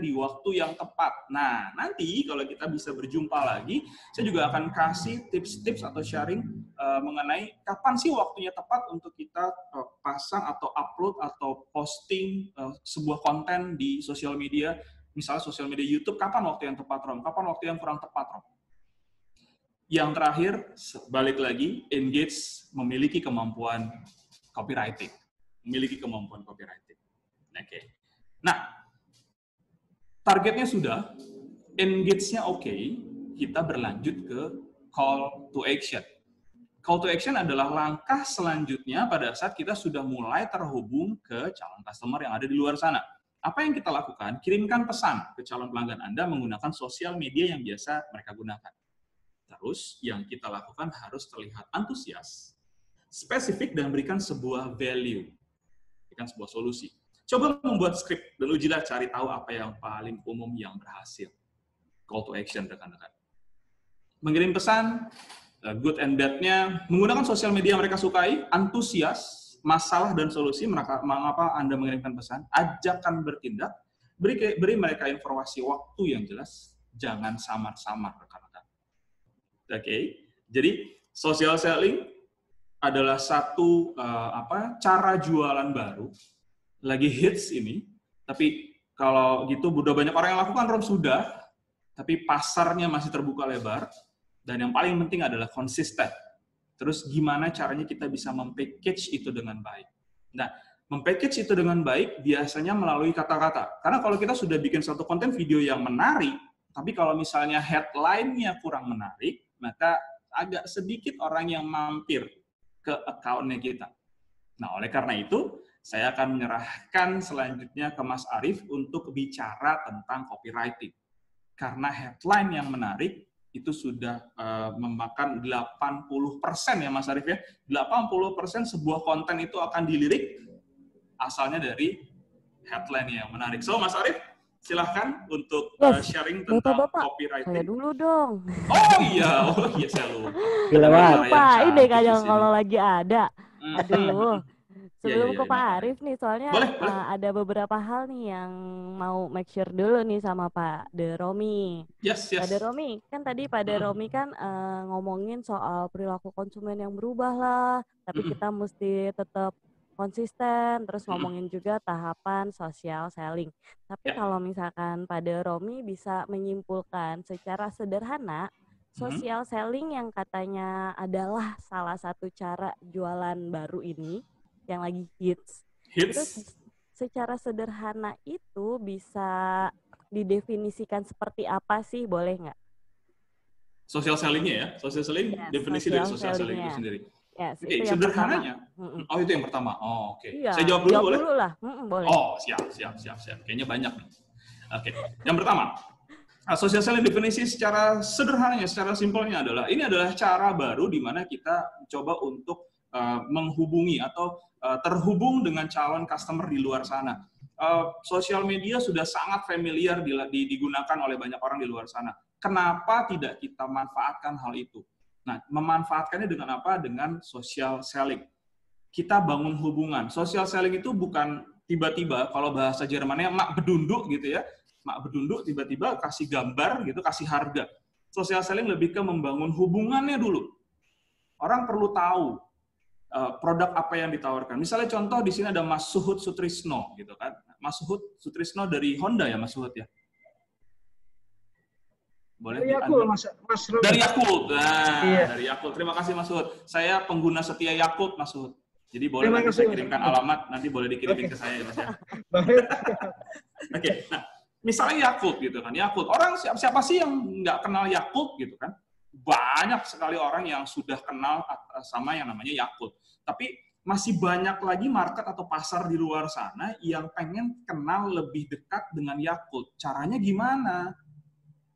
di waktu yang tepat. Nah, nanti kalau kita bisa berjumpa lagi, saya juga akan kasih tips-tips atau sharing mengenai kapan sih waktunya tepat untuk kita pasang atau upload atau posting sebuah konten di sosial media, misalnya sosial media YouTube, kapan waktu yang tepat, Rom? Kapan waktu yang kurang tepat, Rom? Yang terakhir, balik lagi, engage memiliki kemampuan copywriting. Nah, targetnya sudah, engage-nya oke, kita berlanjut ke call to action. Call to action adalah langkah selanjutnya pada saat kita sudah mulai terhubung ke calon customer yang ada di luar sana. Apa yang kita lakukan? Kirimkan pesan ke calon pelanggan Anda menggunakan sosial media yang biasa mereka gunakan. Terus, yang kita lakukan harus terlihat antusias, spesifik, dan berikan sebuah value. Sebuah solusi. Coba membuat skrip dan ujilah cari tahu apa yang paling umum yang berhasil. Call to action, rekan-rekan. Mengirim pesan, good and bad-nya, menggunakan sosial media yang mereka sukai, antusias, masalah dan solusi, mengapa Anda mengirimkan pesan, ajakan bertindak, beri mereka informasi waktu yang jelas, jangan samar-samar, rekan-rekan. Oke, jadi social selling adalah satu cara jualan baru, lagi hits ini, tapi kalau gitu udah banyak orang yang lakukan, Rom, sudah, tapi pasarnya masih terbuka lebar, dan yang paling penting adalah konsisten. Terus gimana caranya kita bisa mempackage itu dengan baik. Nah, mempackage itu dengan baik biasanya melalui kata-kata. Karena kalau kita sudah bikin satu konten video yang menarik, tapi kalau misalnya headline-nya kurang menarik, maka agak sedikit orang yang mampir ke account-nya kita. Nah, oleh karena itu, saya akan menyerahkan selanjutnya ke Mas Arief untuk bicara tentang copywriting. Karena headline yang menarik itu sudah memakan 80% ya Mas Arief ya. 80% sebuah konten itu akan dilirik asalnya dari headline yang menarik. So, Mas Arief, silahkan untuk sharing tentang copywriting. Saya dulu dong. Oh iya saya lupa. Lupain deh kadang kalau lagi ada. Aduh. Sebelum ke Pak Arief nih, soalnya ada beberapa hal nih yang mau make sure dulu nih sama Pak De Romi. Yes. Pak De Romi, kan tadi Pak De Romi kan ngomongin soal perilaku konsumen yang berubah lah, tapi kita mesti tetap konsisten, terus ngomongin juga tahapan social selling. Tapi kalau misalkan Pak De Romi bisa menyimpulkan secara sederhana, social selling yang katanya adalah salah satu cara jualan baru ini, yang lagi hits. Terus secara sederhana itu bisa didefinisikan seperti apa sih, boleh nggak? Social selling-nya ya? Social selling, definisi dari social selling itu sendiri. Yes, Oke, sederhananya. Oh, itu yang pertama. Oh, oke. Iya, saya jawab dulu, boleh? Dulu lah. Boleh. Oh, siap. Kayaknya banyak nih. Oke, yang pertama. Social selling definisi secara sederhananya, secara simpelnya adalah, ini adalah cara baru di mana kita coba untuk menghubungi atau terhubung dengan calon customer di luar sana. Sosial media sudah sangat familiar digunakan oleh banyak orang di luar sana. Kenapa tidak kita manfaatkan hal itu? Nah, memanfaatkannya dengan apa? Dengan social selling. Kita bangun hubungan. Social selling itu bukan tiba-tiba, kalau bahasa Jermannya mak bedunduk gitu ya, mak bedunduk tiba-tiba kasih gambar gitu, kasih harga. Social selling lebih ke membangun hubungannya dulu. Orang perlu tahu produk apa yang ditawarkan. Misalnya contoh di sini ada Mas Suhud Sutrisno gitu kan. Mas Suhud Sutrisno dari Honda ya Mas Suhud ya. Boleh dari Yakult, Mas dari Yakult. Nah, iya. Dari Yakult. Terima kasih Mas Suhud. Saya pengguna setia Yakult Mas Suhud. Jadi boleh nanti saya kirimkan alamat, nanti boleh dikirimin ke saya ya Mas ya. Oke. Nah, misalnya Yakult gitu kan. Yakult. Orang siapa sih yang nggak kenal Yakult gitu kan? Banyak sekali orang yang sudah kenal sama yang namanya Yakult. Tapi masih banyak lagi market atau pasar di luar sana yang pengen kenal lebih dekat dengan Yakult. Caranya gimana?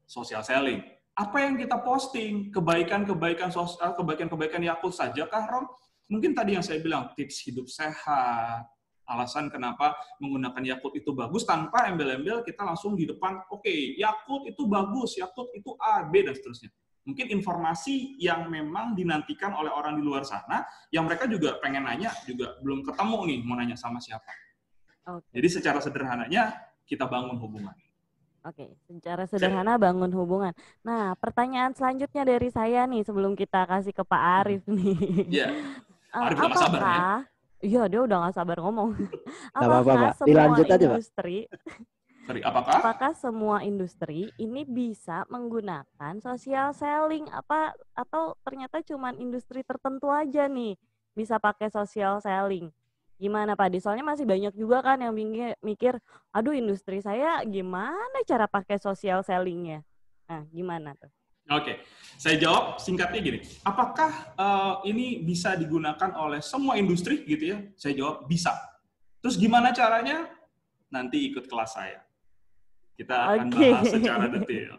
Social selling. Apa yang kita posting? Kebaikan-kebaikan sosial, kebaikan-kebaikan Yakult saja kah, Rom? Mungkin tadi yang saya bilang, tips hidup sehat, alasan kenapa menggunakan Yakult itu bagus, tanpa embel-embel kita langsung di depan, oke, Yakult itu bagus, Yakult itu A, B, dan seterusnya. Mungkin informasi yang memang dinantikan oleh orang di luar sana, yang mereka juga pengen nanya, juga belum ketemu nih, mau nanya sama siapa. Jadi secara sederhananya, kita bangun hubungan. Oke, secara sederhana bangun hubungan. Nah, pertanyaan selanjutnya dari saya nih, sebelum kita kasih ke Pak Arief nih. Iya, Arief udah nggak sabar ya? Iya, dia udah nggak sabar ngomong. Apakah semua industri... Apakah semua industri ini bisa menggunakan social selling atau ternyata cuma industri tertentu aja nih bisa pakai social selling? Gimana Pak Di? Soalnya masih banyak juga kan yang mikir, aduh industri saya gimana cara pakai social sellingnya? Nah, gimana tuh? Oke, saya jawab singkatnya gini. Apakah ini bisa digunakan oleh semua industri gitu ya? Saya jawab bisa. Terus gimana caranya? Nanti ikut kelas saya. Kita akan bahas secara detail.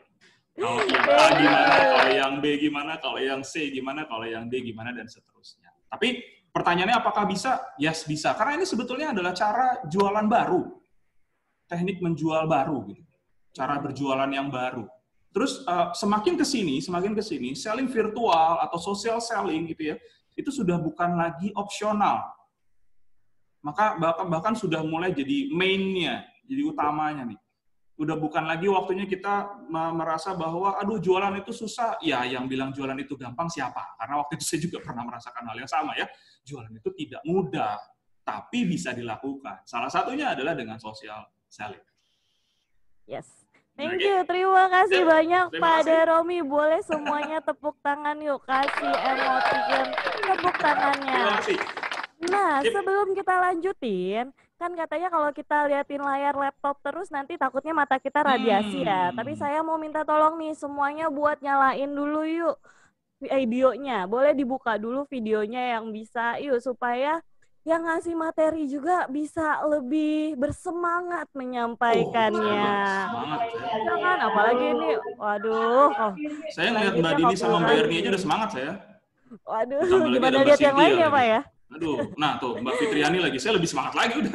Kalau yang A gimana, kalau yang B gimana, kalau yang C gimana, kalau yang D gimana, dan seterusnya. Tapi Pertanyaannya apakah bisa? Yes, bisa. Karena ini sebetulnya adalah cara jualan baru. Teknik menjual baru gitu. Cara berjualan yang baru. Terus semakin ke sini, selling virtual atau social selling gitu ya, itu sudah bukan lagi opsional. Maka bahkan sudah mulai jadi main-nya, jadi utamanya nih. Udah bukan lagi waktunya kita merasa bahwa aduh jualan itu susah. Ya, yang bilang jualan itu gampang siapa? Karena waktu itu saya juga pernah merasakan hal yang sama ya. Jualan itu tidak mudah, tapi bisa dilakukan. Salah satunya adalah dengan social selling. Yes. Thank you, terima kasih banyak Pak Deromi. Boleh semuanya tepuk tangan yuk, kasih emoticon tepuk tangannya. Terima kasih. Nah, sebelum kita lanjutin, kan katanya kalau kita liatin layar laptop terus nanti takutnya mata kita radiasi ya. Tapi saya mau minta tolong nih semuanya buat nyalain dulu yuk videonya. Boleh dibuka dulu videonya yang bisa yuk supaya yang ngasih materi juga bisa lebih bersemangat menyampaikannya. Semangat. Jangan, apalagi ini, waduh. Saya ngeliat Mbak Dini sama Mbak Erni aja udah semangat saya. Waduh, Tambah lagi gimana ada Mbak lihat yang lain Cynthia ya Pak lagi. ya? Aduh, nah tuh Mbak Fitriani lagi, saya lebih semangat lagi udah.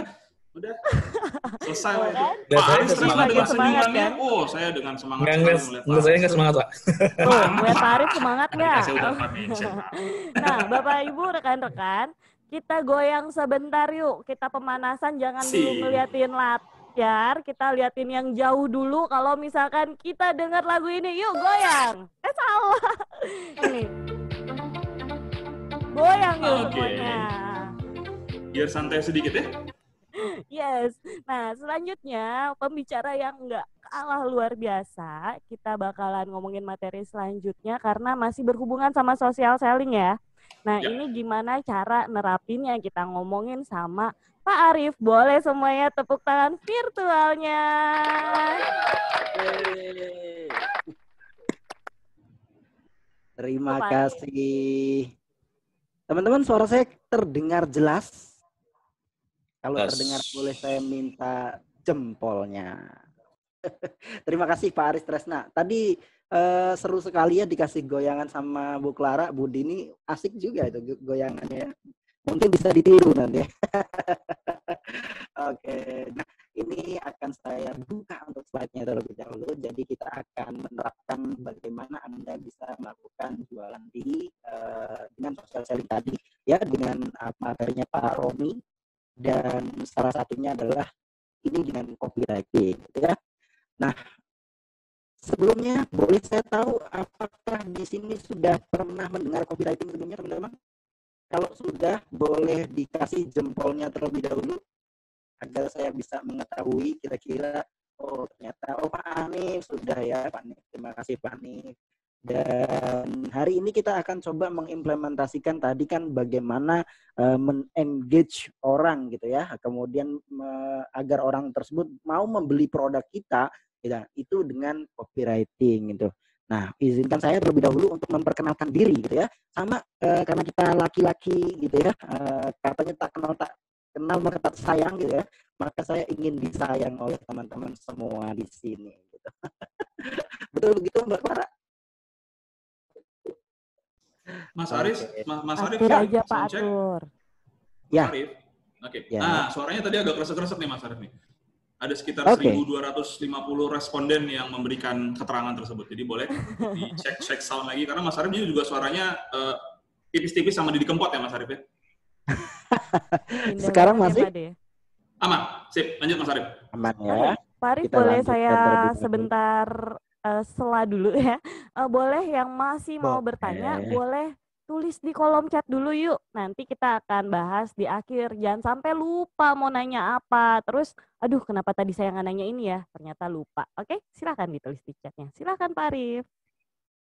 Selesai lah itu. Nggak, Pak saya Aris nggak ternyata semangat, dengan Pak. senyumannya, Semangat, saya dengan semangat Nggak, sekali nggak, melihat nggak, saya nggak semangat, Pak. Tuh, Buat Pak Arif semangat Tadi nggak? kan saya udah mention, Pak. Nah, Bapak Ibu, rekan-rekan, kita goyang sebentar yuk. Kita pemanasan, jangan dulu ngeliatin layar, kita liatin yang jauh dulu. Kalau misalkan kita dengar lagu ini, yuk goyang. Salah. Ini. Goyang yuk semuanya. Biar santai sedikit ya. Yes. Nah, selanjutnya pembicara yang nggak kalah luar biasa, kita bakalan ngomongin materi selanjutnya karena masih berhubungan sama social selling ya. Nah, ini gimana cara nerapinnya, kita ngomongin sama Pak Arif. Boleh semuanya tepuk tangan virtualnya. Terima kasih. Teman-teman, suara saya terdengar jelas? Kalau terdengar boleh saya minta jempolnya. Terima kasih Pak Aris Tresna. Tadi seru sekali ya dikasih goyangan sama Bu Clara, Bu Dini. Asik juga itu goyangannya. Mungkin bisa ditiru nanti. Oke, nah ini akan saya buka untuk slide-nya terlebih dahulu. Jadi kita akan menerapkan bagaimana Anda bisa melakukan jualan dengan social selling tadi ya, dengan materinya Pak Romi. Dan salah satunya adalah ini dengan copywriting, gitu ya. Nah, sebelumnya boleh saya tahu apakah di sini sudah pernah mendengar copywriting sebelumnya, teman-teman? Kalau sudah, boleh dikasih jempolnya terlebih dahulu agar saya bisa mengetahui kira-kira ternyata Pak Hanif sudah ya, Pak Hanif. Terima kasih Pak Hanif. Dan hari ini kita akan coba mengimplementasikan tadi kan bagaimana men-engage orang gitu ya, kemudian agar orang tersebut mau membeli produk kita gitu, itu dengan copywriting gitu. Nah, izinkan saya terlebih dahulu untuk memperkenalkan diri gitu ya, sama karena kita laki-laki gitu ya, katanya tak kenal maka tak sayang gitu ya, maka saya ingin disayang oleh teman-teman semua di sini gitu. Betul begitu Mbak Clara? Mas Arif, Mas Arif atur ya, aja Pak soundcheck. atur. Ya. Arif. Oke. Ya. Nah, suaranya tadi agak kresek-kresek nih Mas Arif nih. Ada sekitar 1.250 responden yang memberikan keterangan tersebut. Jadi boleh dicek sound lagi karena Mas Arif ini juga suaranya tipis-tipis sama Didi Kempot ya Mas Arif ya. Sekarang masih aman. Sip, lanjut Mas Arif. Aman ya. Pak Arif, boleh saya sebentar sela dulu ya. Boleh yang masih mau bertanya, boleh tulis di kolom chat dulu yuk. Nanti kita akan bahas di akhir. Jangan sampai lupa mau nanya apa. Terus, aduh kenapa tadi saya nggak nanya ini ya? Ternyata lupa. Oke, silakan ditulis di chatnya. Silakan Pak Arif.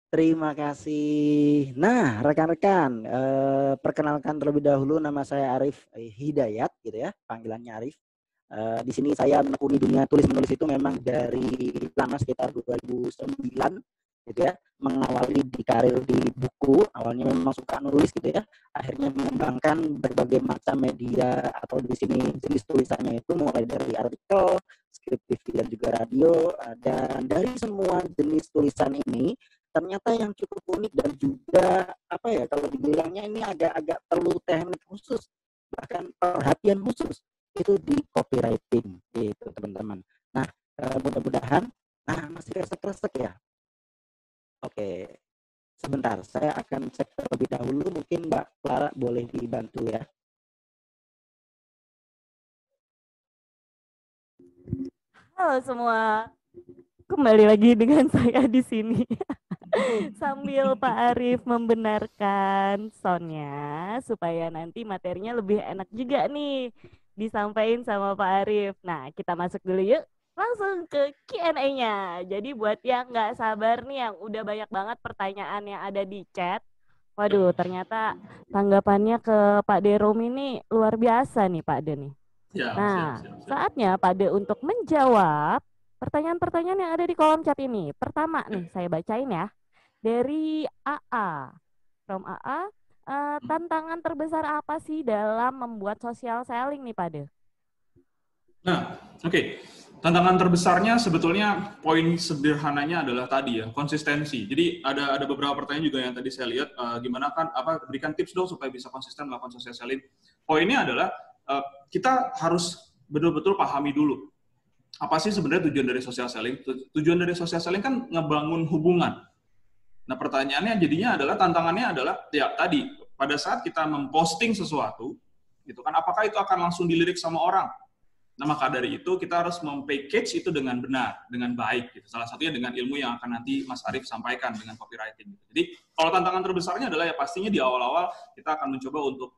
Terima kasih. Nah, rekan-rekan, perkenalkan terlebih dahulu, nama saya Arif Hidayat, gitu ya, panggilannya Arif. Di sini saya menekuni dunia tulis menulis itu memang dari lama, sekitar 2009, gitu ya, mengawali di karir di buku. Awalnya memang suka nulis gitu ya, akhirnya mengembangkan berbagai macam media atau di sini jenis tulisannya itu mulai dari artikel, skrip TV dan juga radio. Dan dari semua jenis tulisan ini ternyata yang cukup unik dan juga apa ya, kalau dibilangnya ini agak-agak perlu teknik khusus, bahkan perhatian khusus itu di copywriting gitu teman-teman. Nah, mudah-mudahan, masih resek-resek ya. Oke, sebentar, saya akan cek terlebih dahulu, mungkin Mbak Clara boleh dibantu ya. Halo semua, kembali lagi dengan saya di sini. Sambil Pak Arif membenarkan soundnya supaya nanti materinya lebih enak juga nih disampaikan sama Pak Arif. Nah, kita masuk dulu yuk langsung ke Q&A-nya. Jadi buat yang nggak sabar nih, yang udah banyak banget pertanyaan yang ada di chat, waduh ternyata tanggapannya ke Pak Derom ini luar biasa nih Pak De nih. Nah, saatnya Pak De untuk menjawab pertanyaan-pertanyaan yang ada di kolom chat ini. Pertama nih, saya bacain ya. Dari AA. From AA, tantangan terbesar apa sih dalam membuat social selling nih Pak De? Nah, oke. Tantangan terbesarnya sebetulnya poin sederhananya adalah tadi ya, konsistensi. Jadi ada beberapa pertanyaan juga yang tadi saya lihat, gimana kan, berikan tips dong supaya bisa konsisten melakukan social selling. Poinnya adalah kita harus betul-betul pahami dulu apa sih sebenarnya tujuan dari social selling. Tujuan dari social selling kan ngebangun hubungan. Nah, pertanyaannya jadinya adalah, tantangannya adalah ya tadi, pada saat kita memposting sesuatu gitu kan, apakah itu akan langsung dilirik sama orang? Nah, maka dari itu kita harus mempackage itu dengan benar, dengan baik gitu. Salah satunya dengan ilmu yang akan nanti Mas Arif sampaikan dengan copywriting gitu. Jadi kalau tantangan terbesarnya adalah ya pastinya di awal-awal kita akan mencoba untuk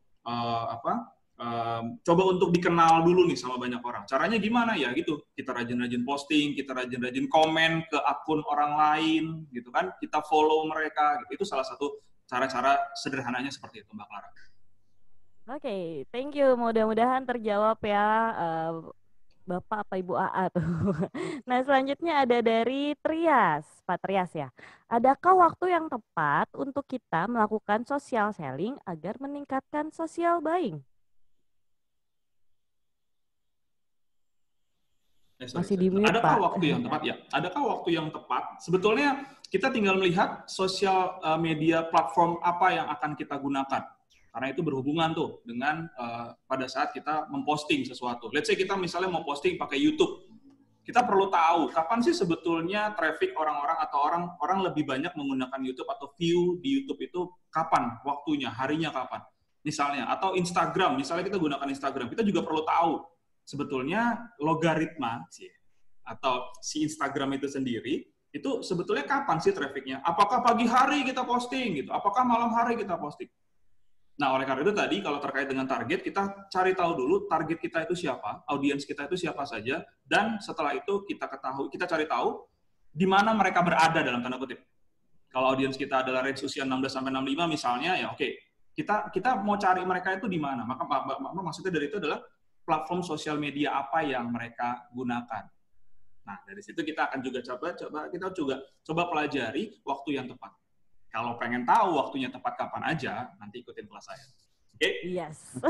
coba untuk dikenal dulu nih sama banyak orang. Caranya gimana ya gitu? Kita rajin-rajin posting, kita rajin-rajin komen ke akun orang lain gitu kan. Kita follow mereka gitu. Itu salah satu cara-cara sederhananya seperti itu, Mbak Clara. Oke, thank you. Mudah-mudahan terjawab ya Bapak apa Ibu AA tuh. Nah, selanjutnya ada dari Trias, Pak Trias ya. Adakah waktu yang tepat untuk kita melakukan social selling agar meningkatkan social buying? Masih di mute, Adakah Pak. waktu yang tepat? Ya, adakah waktu yang tepat? Sebetulnya kita tinggal melihat sosial media platform apa yang akan kita gunakan. Karena itu berhubungan tuh dengan pada saat kita memposting sesuatu. Let's say kita misalnya mau posting pakai YouTube. Kita perlu tahu kapan sih sebetulnya traffic orang-orang atau orang lebih banyak menggunakan YouTube atau view di YouTube itu kapan waktunya, harinya kapan. Misalnya, atau Instagram, misalnya kita gunakan Instagram, kita juga perlu tahu sebetulnya logaritma atau si Instagram itu sendiri, itu sebetulnya kapan sih trafficnya? Apakah pagi hari kita posting gitu? Apakah malam hari kita posting? Nah, oleh karena itu tadi kalau terkait dengan target, kita cari tahu dulu target kita itu siapa, audiens kita itu siapa saja, dan setelah itu kita cari tahu di mana mereka berada dalam tanda kutip. Kalau audiens kita adalah range usia 16-65 misalnya, ya oke. Kita mau cari mereka itu di mana? Maka maksudnya dari itu adalah platform sosial media apa yang mereka gunakan. Nah, dari situ kita akan juga coba pelajari waktu yang tepat. Kalau pengen tahu waktunya tepat kapan aja, nanti ikutin kelas saya. Oke? Okay? Yes.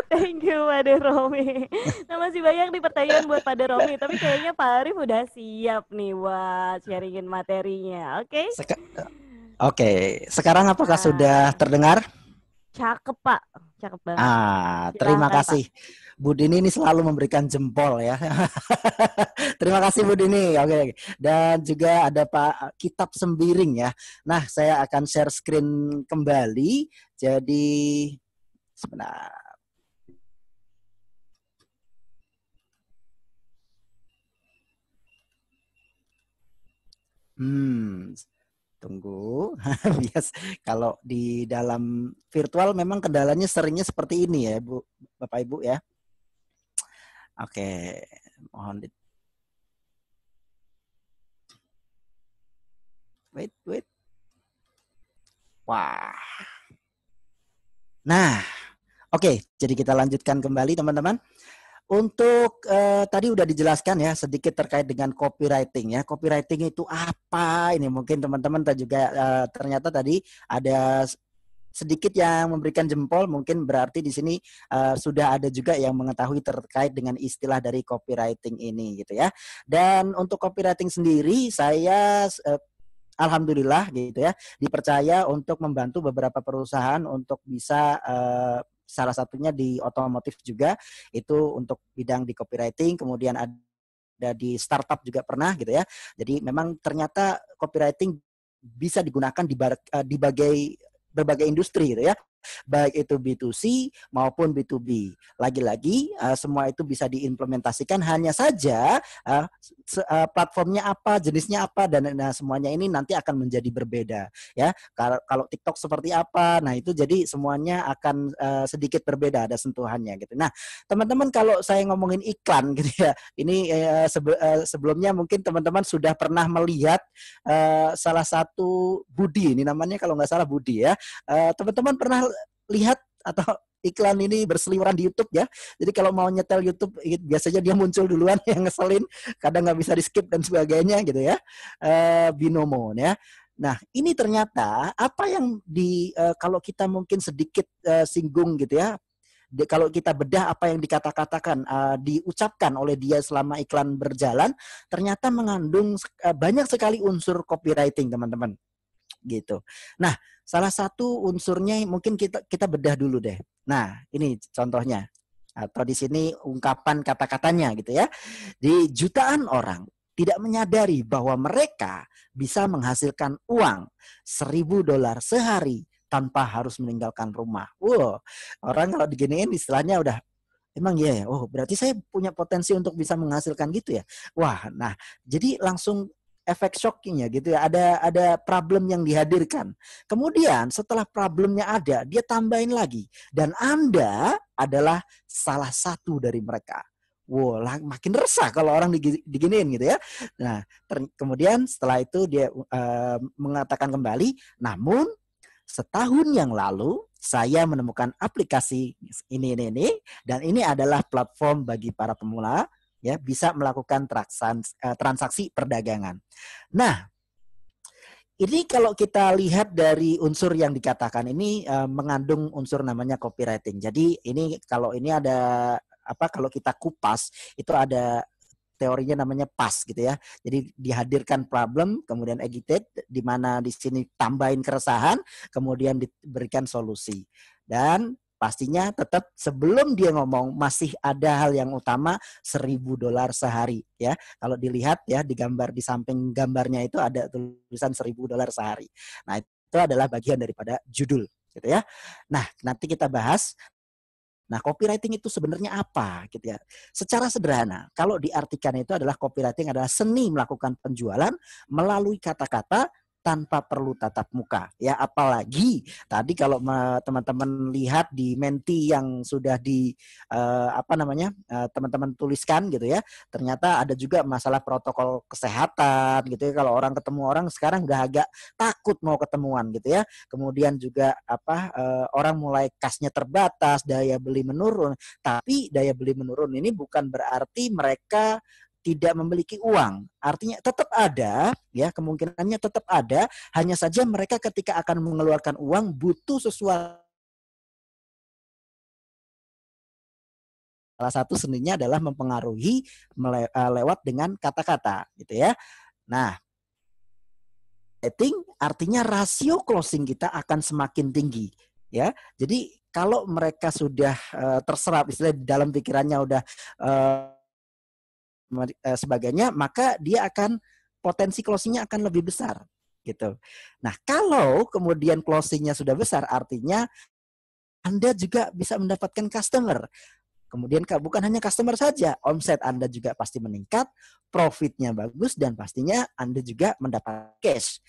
Thank you, Pak Deromi. Nah, masih banyak nih pertanyaan buat Pak Deromi, tapi kayaknya Pak Arif udah siap nih buat sharingin materinya. Oke? Oke. Sekarang apakah sudah terdengar? Cakep, Pak. Cakep banget. Terima kasih. Pak. Bu Dini ini selalu memberikan jempol ya. Terima kasih Bu Dini. Oke. Dan juga ada Pak Kitab Sembiring ya. Nah, saya akan share screen kembali. Jadi sebentar. Tunggu. Bias kalau di dalam virtual memang kendalanya seringnya seperti ini ya, Bu, Bapak Ibu ya. Oke, mohon wait. Wah. Nah, oke, jadi kita lanjutkan kembali teman-teman. Untuk tadi udah dijelaskan ya sedikit terkait dengan copywriting ya. Copywriting itu apa? Ini mungkin teman-teman juga ternyata tadi ada sedikit yang memberikan jempol, mungkin berarti di sini sudah ada juga yang mengetahui terkait dengan istilah dari copywriting ini gitu ya. Dan untuk copywriting sendiri saya alhamdulillah gitu ya, dipercaya untuk membantu beberapa perusahaan untuk bisa salah satunya di otomotif juga, itu untuk bidang di copywriting, kemudian ada di startup juga pernah gitu ya. Jadi memang ternyata copywriting bisa digunakan di berbagai industri gitu ya, baik itu B2C maupun B2B. Lagi-lagi semua itu bisa diimplementasikan, hanya saja platformnya apa, jenisnya apa, dan semuanya ini nanti akan menjadi berbeda ya. Kalau TikTok seperti apa, nah itu jadi semuanya akan sedikit berbeda, ada sentuhannya gitu. Nah, teman-teman kalau saya ngomongin iklan gitu ya, ini sebelumnya mungkin teman-teman sudah pernah melihat salah satu Budi, ini namanya kalau nggak salah Budi ya. Teman-teman pernah lihat atau iklan ini berseliweran di YouTube ya. Jadi kalau mau nyetel YouTube biasanya dia muncul duluan, yang ngeselin, kadang nggak bisa di skip dan sebagainya gitu ya. Binomo ya. Nah, ini ternyata apa yang kalau kita mungkin sedikit singgung gitu ya, kalau kita bedah apa yang dikatakan diucapkan oleh dia selama iklan berjalan, ternyata mengandung banyak sekali unsur copywriting, teman-teman. Gitu. Nah, salah satu unsurnya mungkin kita bedah dulu deh. Nah, ini contohnya atau di sini ungkapan kata-katanya gitu ya. Di jutaan orang tidak menyadari bahwa mereka bisa menghasilkan uang $1.000 sehari tanpa harus meninggalkan rumah. Wow, orang kalau diginiin istilahnya udah emang ya, oh berarti saya punya potensi untuk bisa menghasilkan gitu ya. Wah, nah jadi langsung efek shockingnya gitu ya, ada problem yang dihadirkan. Kemudian setelah problemnya ada, dia tambahin lagi, dan Anda adalah salah satu dari mereka. Wow, makin resah kalau orang diginiin gitu ya. Nah, kemudian setelah itu dia mengatakan kembali, namun setahun yang lalu saya menemukan aplikasi ini, dan ini adalah platform bagi para pemula ya, bisa melakukan transaksi perdagangan. Nah, ini kalau kita lihat dari unsur yang dikatakan ini mengandung unsur namanya copywriting. Jadi ini kalau ini ada kalau kita kupas itu ada teorinya namanya PAS gitu ya. Jadi dihadirkan problem, kemudian agitate, di mana di sini tambahin keresahan, kemudian diberikan solusi. Dan pastinya tetap sebelum dia ngomong masih ada hal yang utama, $1.000 sehari ya. Kalau dilihat ya di gambar, di samping gambarnya itu ada tulisan $1.000 sehari. Nah, itu adalah bagian daripada judul gitu ya. Nah, nanti kita bahas. Nah, copywriting itu sebenarnya apa gitu ya. Secara sederhana, kalau diartikan itu adalah copywriting adalah seni melakukan penjualan melalui kata-kata tanpa perlu tatap muka ya. Apalagi tadi kalau teman-teman lihat di menti yang sudah teman-teman tuliskan gitu ya, ternyata ada juga masalah protokol kesehatan gitu ya. Kalau orang ketemu orang sekarang udah agak takut mau ketemuan gitu ya. Kemudian juga orang mulai kasnya terbatas, daya beli menurun. Tapi daya beli menurun ini bukan berarti mereka tidak memiliki uang. Artinya tetap ada, ya kemungkinannya tetap ada, hanya saja mereka ketika akan mengeluarkan uang butuh sesuatu. Salah satu seninya adalah mempengaruhi lewat dengan kata-kata, gitu ya. Nah, rating artinya rasio closing kita akan semakin tinggi, ya. Jadi kalau mereka sudah terserap, istilah dalam pikirannya udah sebagainya, maka dia akan potensi closingnya akan lebih besar gitu. Nah, kalau kemudian closingnya sudah besar, artinya Anda juga bisa mendapatkan customer. Kemudian bukan hanya customer saja, omset Anda juga pasti meningkat, profitnya bagus, dan pastinya Anda juga mendapat cash.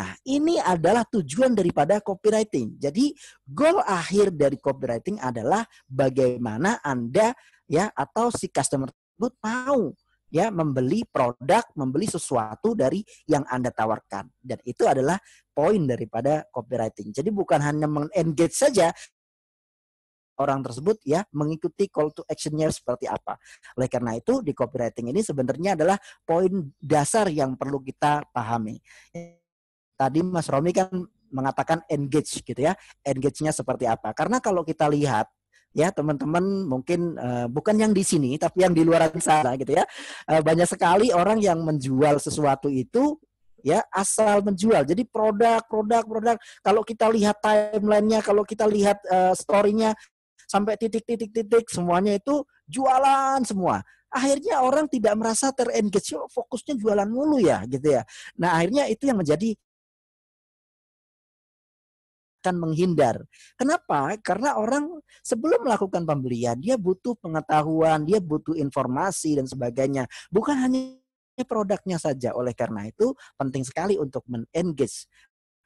Nah, ini adalah tujuan daripada copywriting. Jadi, goal akhir dari copywriting adalah bagaimana Anda ya atau si customer tersebut mau ya membeli produk, membeli sesuatu dari yang Anda tawarkan. Dan itu adalah poin daripada copywriting. Jadi bukan hanya meng-engage saja orang tersebut ya mengikuti call to action-nya seperti apa. Oleh karena itu di copywriting ini sebenarnya adalah poin dasar yang perlu kita pahami. Tadi Mas Romi kan mengatakan engage gitu ya. Engage-nya seperti apa? Karena kalau kita lihat ya teman-teman mungkin bukan yang di sini tapi yang di luar sana gitu ya, banyak sekali orang yang menjual sesuatu itu ya asal menjual. Jadi produk. Kalau kita lihat timelinenya, kalau kita lihat story-nya sampai titik, semuanya itu jualan semua. Akhirnya orang tidak merasa terengage, fokusnya jualan mulu ya, gitu ya. Nah akhirnya itu yang menjadi akan menghindar. Kenapa? Karena orang sebelum melakukan pembelian, dia butuh pengetahuan, dia butuh informasi dan sebagainya. Bukan hanya produknya saja. Oleh karena itu penting sekali untuk men-engage.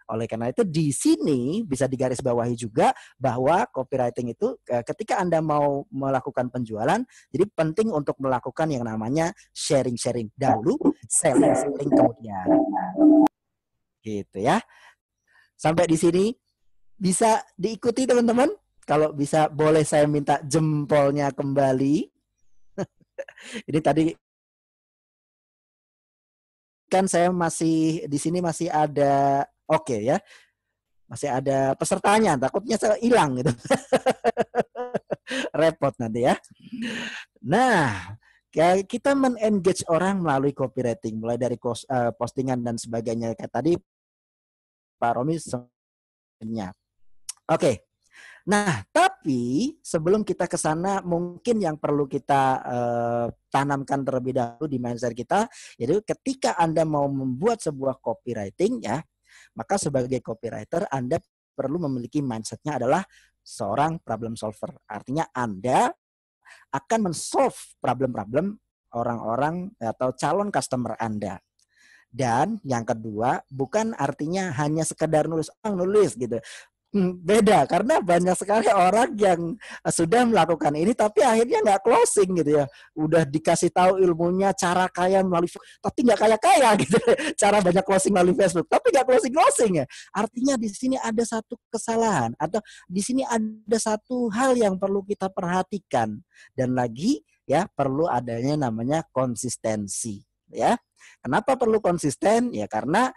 Oleh karena itu di sini bisa digarisbawahi juga bahwa copywriting itu ketika Anda mau melakukan penjualan, jadi penting untuk melakukan yang namanya sharing-sharing dahulu, selling kemudian. Gitu ya. Sampai di sini bisa diikuti teman-teman? Kalau bisa boleh saya minta jempolnya kembali. Ini tadi kan saya masih di sini masih ada oke ya. Masih ada pesertanya, takutnya saya hilang gitu. Repot nanti ya. Nah, kita men-engage orang melalui copywriting, mulai dari postingan dan sebagainya. Kayak tadi Pak Romi sebenarnya. Oke. Nah, tapi sebelum kita ke sana, mungkin yang perlu kita tanamkan terlebih dahulu di mindset kita, yaitu ketika Anda mau membuat sebuah copywriting ya, maka sebagai copywriter Anda perlu memiliki mindsetnya adalah seorang problem solver. Artinya Anda akan men-solve problem-problem orang-orang atau calon customer Anda. Dan yang kedua, bukan artinya hanya sekedar nulis gitu. Beda, karena banyak sekali orang yang sudah melakukan ini tapi akhirnya nggak closing gitu ya. Udah dikasih tahu ilmunya, cara kaya melalui tapi nggak kaya gitu. Cara banyak closing melalui Facebook tapi nggak closing ya. Artinya di sini ada satu kesalahan atau di sini ada satu hal yang perlu kita perhatikan, dan lagi ya perlu adanya namanya konsistensi ya. Kenapa perlu konsisten? Ya karena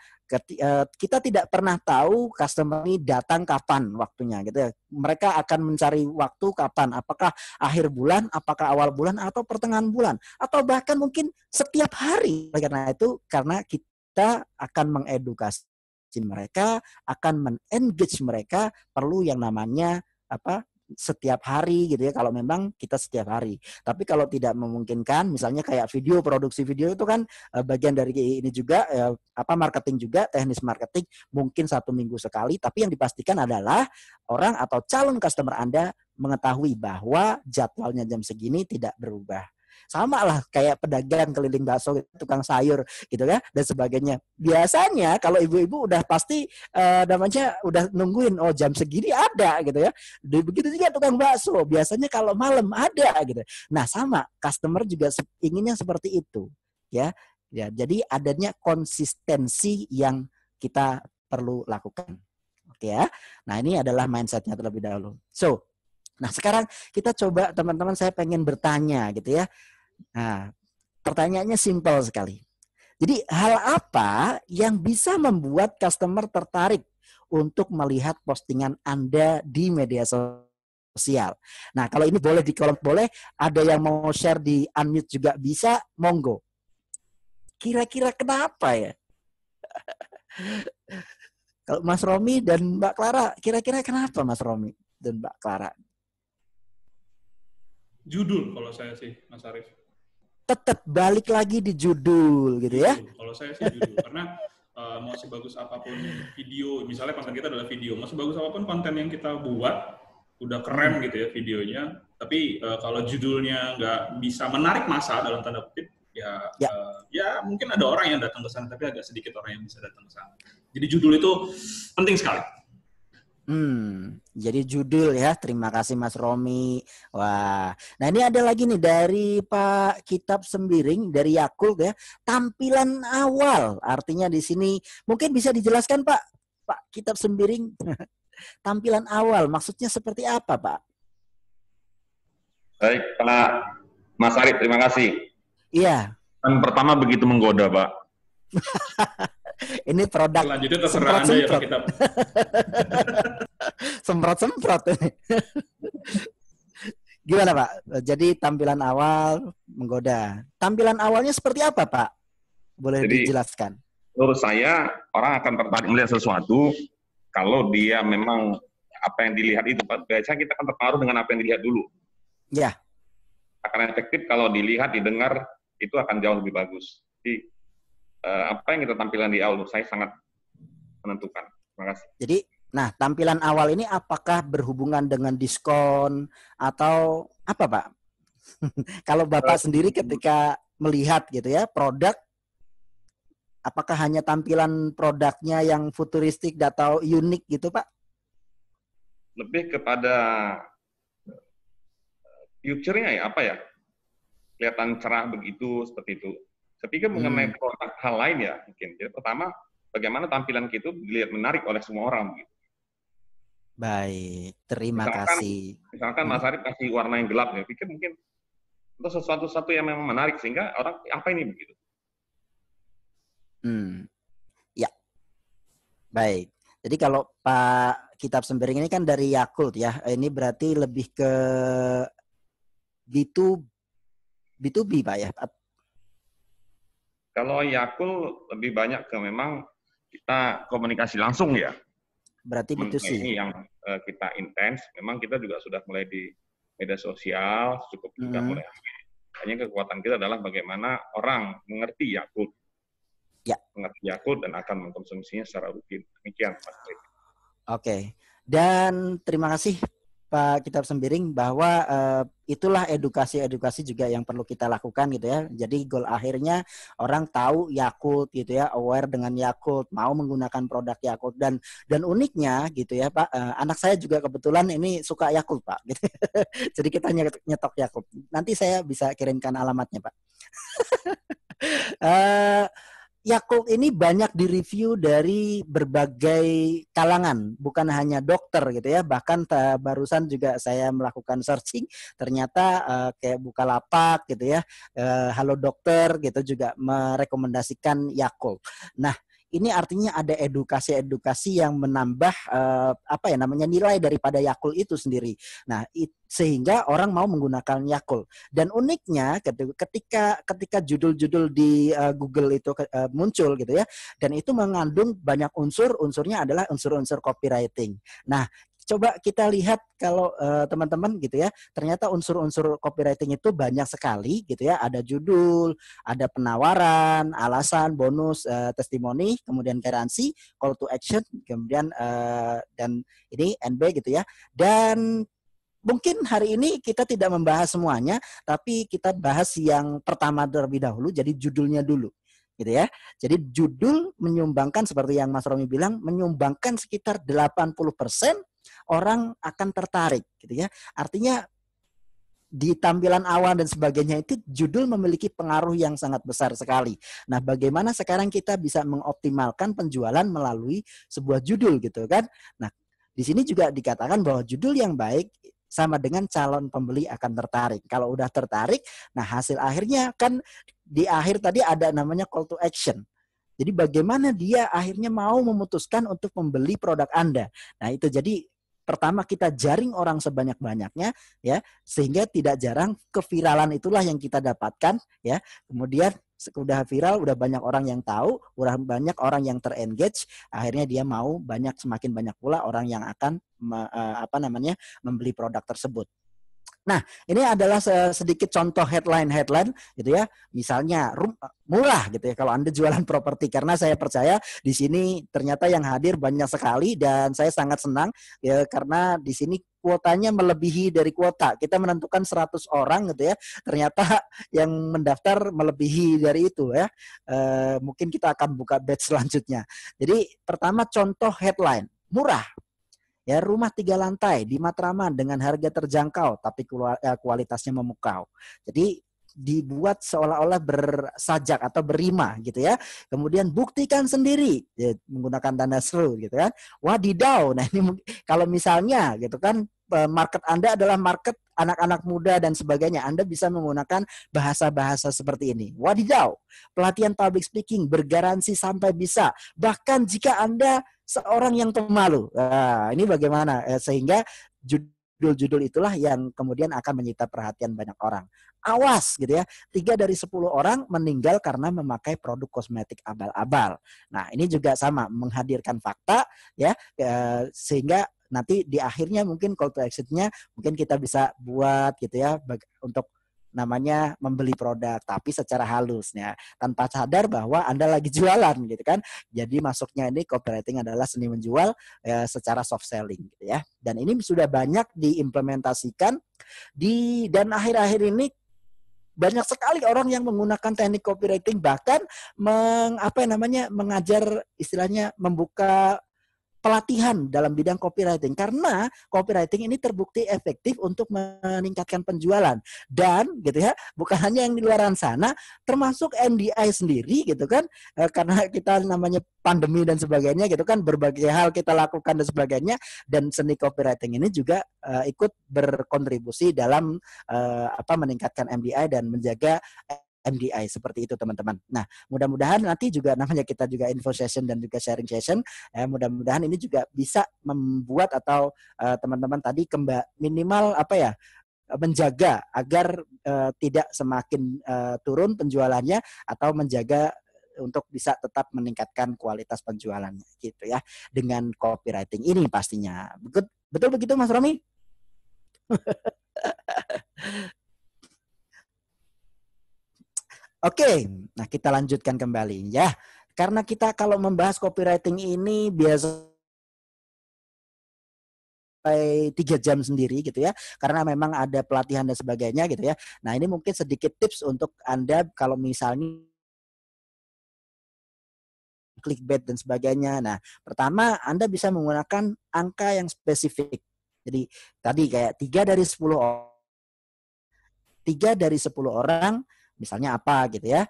kita tidak pernah tahu customer ini datang kapan waktunya gitu ya. Mereka akan mencari waktu kapan, apakah akhir bulan, apakah awal bulan atau pertengahan bulan, atau bahkan mungkin setiap hari. Karena itu karena kita akan mengedukasi mereka, akan men-engage mereka, perlu yang namanya setiap hari gitu ya, kalau memang kita setiap hari. Tapi kalau tidak memungkinkan, misalnya kayak video, produksi video itu kan bagian dari ini juga marketing juga, teknis marketing, mungkin 1 minggu sekali. Tapi yang dipastikan adalah orang atau calon customer Anda mengetahui bahwa jadwalnya jam segini tidak berubah. Sama lah kayak pedagang keliling bakso, tukang sayur gitu ya dan sebagainya. Biasanya kalau ibu-ibu udah pasti namanya udah nungguin jam segini ada gitu ya. Begitu juga tukang bakso, biasanya kalau malam ada gitu. Nah, sama customer juga inginnya seperti itu ya. Ya, jadi adanya konsistensi yang kita perlu lakukan. Oke ya. Nah, ini adalah mindsetnya terlebih dahulu. Nah, sekarang kita coba teman-teman, saya pengen bertanya gitu ya. Nah, pertanyaannya simpel sekali. Jadi hal apa yang bisa membuat customer tertarik untuk melihat postingan Anda di media sosial? Nah, kalau ini boleh di kolom, boleh ada yang mau share di unmute juga bisa, monggo. Kira-kira kenapa ya? Kalau Mas Romi dan Mbak Clara, kira-kira kenapa Mas Romi dan Mbak Clara? Judul kalau saya sih, Mas Arief. Tetap balik lagi di judul gitu ya. Kalau saya sih judul, karena mau sebagus apapun video, misalnya konten kita adalah video, mau sebagus apapun konten yang kita buat, udah keren gitu ya videonya, tapi kalau judulnya nggak bisa menarik massa dalam tanda kutip, ya mungkin ada orang yang datang ke sana, tapi agak sedikit orang yang bisa datang ke sana. Jadi judul itu penting sekali. Jadi judul ya. Terima kasih Mas Romi. Wah, nah ini ada lagi nih dari Pak Kitab Sembiring dari Yakult ya. Tampilan awal, artinya di sini mungkin bisa dijelaskan Pak Kitab Sembiring. Tampilan awal maksudnya seperti apa Pak? Baik Pak Mas Arief, terima kasih. Iya. Yang pertama begitu menggoda Pak. Ini produk selanjutnya terserah Anda ya Pak Kitab. Semprot-semprot. Gimana Pak? Jadi tampilan awal menggoda. Tampilan awalnya seperti apa Pak? Boleh dijelaskan? menurut saya orang akan tertarik melihat sesuatu kalau dia memang apa yang dilihat itu. Biasanya kita akan terpengaruh dengan apa yang dilihat dulu. Ya. Akan efektif kalau dilihat, didengar, itu akan jauh lebih bagus. Jadi apa yang kita tampilkan di awal menurut saya sangat menentukan. Terima kasih. Jadi, nah tampilan awal ini apakah berhubungan dengan diskon atau apa Pak? Kalau Bapak sendiri ketika melihat gitu ya produk, apakah hanya tampilan produknya yang futuristik atau unik gitu Pak? Lebih kepada future-nya ya, apa ya? Kelihatan cerah begitu, seperti itu. Saya pikir mengenai produk hal lain ya, mungkin. Jadi, pertama, bagaimana tampilan kita dilihat menarik oleh semua orang. Gitu. Baik, terima kasih. Misalkan Mas Arif kasih warna yang gelap, ya pikir mungkin itu sesuatu yang memang menarik, sehingga orang, apa ini begitu? Ya, baik. Jadi kalau Pak Kitab Sembiring ini kan dari Yakult ya, ini berarti lebih ke B2B Pak ya? Kalau Yakult lebih banyak ke memang kita komunikasi langsung ya. Berarti B2C. Ini yang kita intens, memang kita juga sudah mulai di media sosial, cukup juga mulai. Hanya kekuatan kita adalah bagaimana orang mengerti Yakult. Ya. Mengerti Yakult dan akan mengkonsumsinya secara rutin. Demikian Mas Arif. Oke. Dan terima kasih Pak Kitab Sembiring bahwa itulah edukasi-edukasi juga yang perlu kita lakukan gitu ya. Jadi goal akhirnya orang tahu Yakult gitu ya, aware dengan Yakult, mau menggunakan produk Yakult dan uniknya gitu ya Pak, anak saya juga kebetulan ini suka Yakult Pak. Gitu. Jadi kita nyetok Yakult. Nanti saya bisa kirimkan alamatnya Pak. Yakult ini banyak direview dari berbagai kalangan, bukan hanya dokter gitu ya. Bahkan barusan juga saya melakukan searching, ternyata kayak Bukalapak gitu ya, Halo Dokter gitu juga merekomendasikan Yakult. Nah, ini artinya ada edukasi-edukasi yang menambah nilai daripada Yakult itu sendiri. Nah, sehingga orang mau menggunakan Yakult. Dan uniknya ketika judul-judul di Google itu muncul gitu ya, dan itu mengandung banyak unsurnya adalah unsur-unsur copywriting. Nah, coba kita lihat kalau teman-teman gitu ya, ternyata unsur-unsur copywriting itu banyak sekali gitu ya. Ada judul, ada penawaran, alasan, bonus, testimoni, kemudian garansi, call to action, kemudian dan ini NB gitu ya. Dan mungkin hari ini kita tidak membahas semuanya, tapi kita bahas yang pertama terlebih dahulu, jadi judulnya dulu. Gitu ya. Jadi judul menyumbangkan seperti yang Mas Romi bilang, menyumbangkan sekitar 80% orang akan tertarik gitu ya. Artinya di tampilan awal dan sebagainya itu judul memiliki pengaruh yang sangat besar sekali. Nah, bagaimana sekarang kita bisa mengoptimalkan penjualan melalui sebuah judul gitu kan? Nah, di sini juga dikatakan bahwa judul yang baik sama dengan calon pembeli akan tertarik. Kalau udah tertarik, nah hasil akhirnya kan di akhir tadi ada namanya call to action. Jadi bagaimana dia akhirnya mau memutuskan untuk membeli produk Anda. Nah, itu jadi pertama kita jaring orang sebanyak-banyaknya ya, sehingga tidak jarang keviralan itulah yang kita dapatkan ya. Kemudian udah viral, udah banyak orang yang tahu, udah banyak orang yang terengage, akhirnya dia mau semakin banyak pula orang yang akan membeli produk tersebut. Nah, ini adalah sedikit contoh headline gitu ya. Misalnya murah gitu ya kalau Anda jualan properti, karena saya percaya di sini ternyata yang hadir banyak sekali dan saya sangat senang ya karena di sini kuotanya melebihi dari kuota. Kita menentukan 100 orang gitu ya. Ternyata yang mendaftar melebihi dari itu ya. Mungkin kita akan buka batch selanjutnya. Jadi pertama contoh headline, murah. Ya, rumah 3 lantai di Matraman dengan harga terjangkau tapi kualitasnya memukau. Jadi dibuat seolah-olah bersajak atau berima gitu ya. Kemudian buktikan sendiri ya, menggunakan tanda seru gitu kan. Wadidaw. Nah, ini kalau misalnya gitu kan market Anda adalah market anak-anak muda dan sebagainya, Anda bisa menggunakan bahasa-bahasa seperti ini. Wadidaw. Pelatihan public speaking bergaransi sampai bisa. Bahkan jika Anda seorang yang pemalu. Nah, ini bagaimana? Sehingga judul judul-judul itulah yang kemudian akan menyita perhatian banyak orang. Awas gitu ya, 3 dari 10 orang meninggal karena memakai produk kosmetik abal-abal. Nah, ini juga sama, menghadirkan fakta ya, sehingga nanti di akhirnya mungkin call to action-nya mungkin kita bisa buat gitu ya untuk namanya membeli produk tapi secara halusnya tanpa sadar bahwa Anda lagi jualan gitu kan. Jadi masuknya ini copywriting adalah seni menjual secara soft selling gitu ya. Dan ini sudah banyak diimplementasikan dan akhir-akhir ini banyak sekali orang yang menggunakan teknik copywriting, bahkan mengajar, istilahnya membuka pelatihan dalam bidang copywriting, karena copywriting ini terbukti efektif untuk meningkatkan penjualan. Dan gitu ya, bukan hanya yang di luar sana, termasuk MDI sendiri gitu kan, karena kita namanya pandemi dan sebagainya gitu kan, berbagai hal kita lakukan dan sebagainya, dan seni copywriting ini juga ikut berkontribusi dalam meningkatkan MDI dan menjaga MDI seperti itu teman-teman. Nah, mudah-mudahan nanti juga namanya kita juga info session dan juga sharing session. Mudah-mudahan ini juga bisa membuat atau teman-teman tadi minimal menjaga agar tidak semakin turun penjualannya atau menjaga untuk bisa tetap meningkatkan kualitas penjualannya gitu ya dengan copywriting ini pastinya. Betul begitu Mas Romi? Oke, nah kita lanjutkan kembali ya. Karena kita kalau membahas copywriting ini biasa 3 jam sendiri gitu ya. Karena memang ada pelatihan dan sebagainya gitu ya. Nah, ini mungkin sedikit tips untuk Anda kalau misalnya clickbait dan sebagainya. Nah, pertama Anda bisa menggunakan angka yang spesifik. Jadi tadi kayak 3 dari 10 orang misalnya apa gitu ya.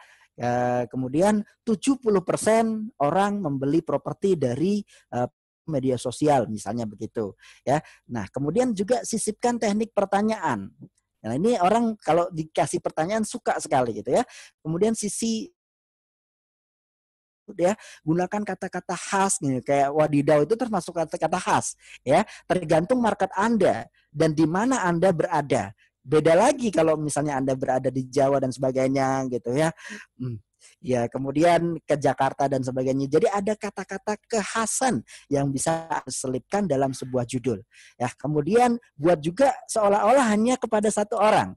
Kemudian 70% orang membeli properti dari media sosial misalnya begitu ya. Nah, kemudian juga sisipkan teknik pertanyaan. Nah, ini orang kalau dikasih pertanyaan suka sekali gitu ya. Kemudian ya, gunakan kata-kata khas nih, kayak wadidaw itu termasuk kata-kata khas ya, tergantung market Anda dan di mana Anda berada. Beda lagi kalau misalnya Anda berada di Jawa dan sebagainya gitu ya. Ya, kemudian ke Jakarta dan sebagainya. Jadi ada kata-kata kekhasan yang bisa selipkan dalam sebuah judul. Ya, kemudian buat juga seolah-olah hanya kepada satu orang.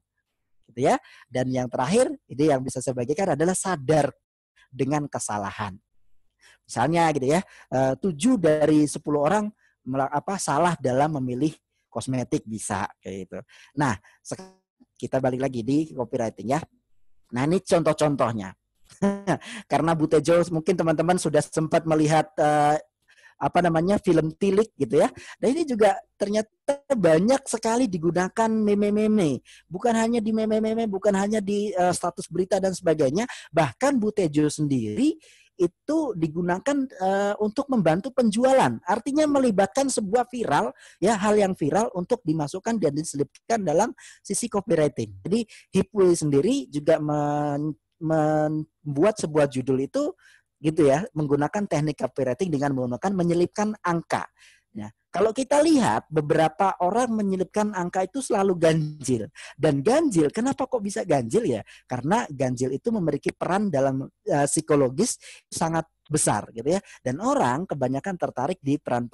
Gitu ya. Dan yang terakhir, ini yang bisa saya bagikan adalah sadar dengan kesalahan. Misalnya gitu ya, 7 dari 10 orang salah dalam memilih kosmetik bisa kayak gitu. Nah, kita balik lagi di copywriting ya. Nah, ini contoh-contohnya. Karena Bu Tejo mungkin teman-teman sudah sempat melihat film Tilik gitu ya. Dan ini juga ternyata banyak sekali digunakan meme-meme. Bukan hanya di meme-meme, bukan hanya di status berita dan sebagainya. Bahkan Bu Tejo sendiri itu digunakan untuk membantu penjualan. Artinya melibatkan sebuah viral, ya hal yang viral untuk dimasukkan dan diselipkan dalam sisi copywriting. Jadi Hipwi sendiri juga membuat sebuah judul itu gitu ya, menggunakan teknik copywriting dengan menggunakan menyelipkan angka. Ya, kalau kita lihat beberapa orang menyelipkan angka itu selalu ganjil. Dan ganjil, kenapa kok bisa ganjil ya? Karena ganjil itu memiliki peran dalam psikologis sangat besar gitu ya. Dan orang kebanyakan tertarik di peran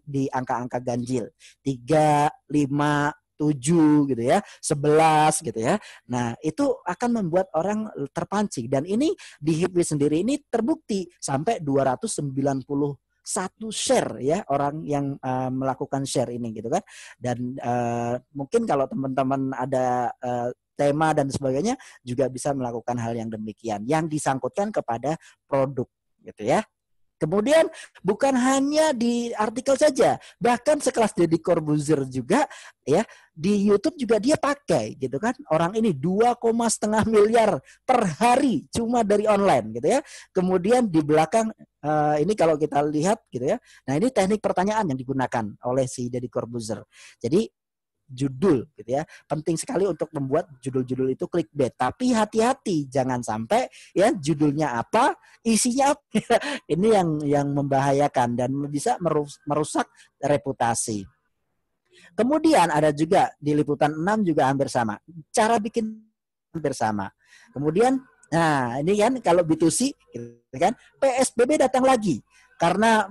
di angka-angka ganjil. 3, 5, 7 gitu ya, 11 gitu ya. Nah, itu akan membuat orang terpancing. Dan ini di Hipwi sendiri ini terbukti sampai 291 share ya orang yang melakukan share ini gitu kan. Dan mungkin kalau teman-teman ada tema dan sebagainya juga bisa melakukan hal yang demikian yang disangkutkan kepada produk gitu ya. Kemudian bukan hanya di artikel saja, bahkan sekelas Deddy Corbuzier juga ya di YouTube juga dia pakai gitu kan. Orang ini 2,5 miliar per hari cuma dari online gitu ya. Kemudian di belakang ini kalau kita lihat gitu ya. Nah, ini teknik pertanyaan yang digunakan oleh si Deddy Corbuzier. Jadi judul gitu ya. Penting sekali untuk membuat judul-judul itu clickbait. Tapi hati-hati jangan sampai ya judulnya apa, isinya apa. Ini yang membahayakan dan bisa merusak reputasi. Kemudian ada juga di liputan 6 juga hampir sama. Cara bikin hampir sama. Kemudian, nah ini kan kalau B2C, gitu kan, PSBB datang lagi. Karena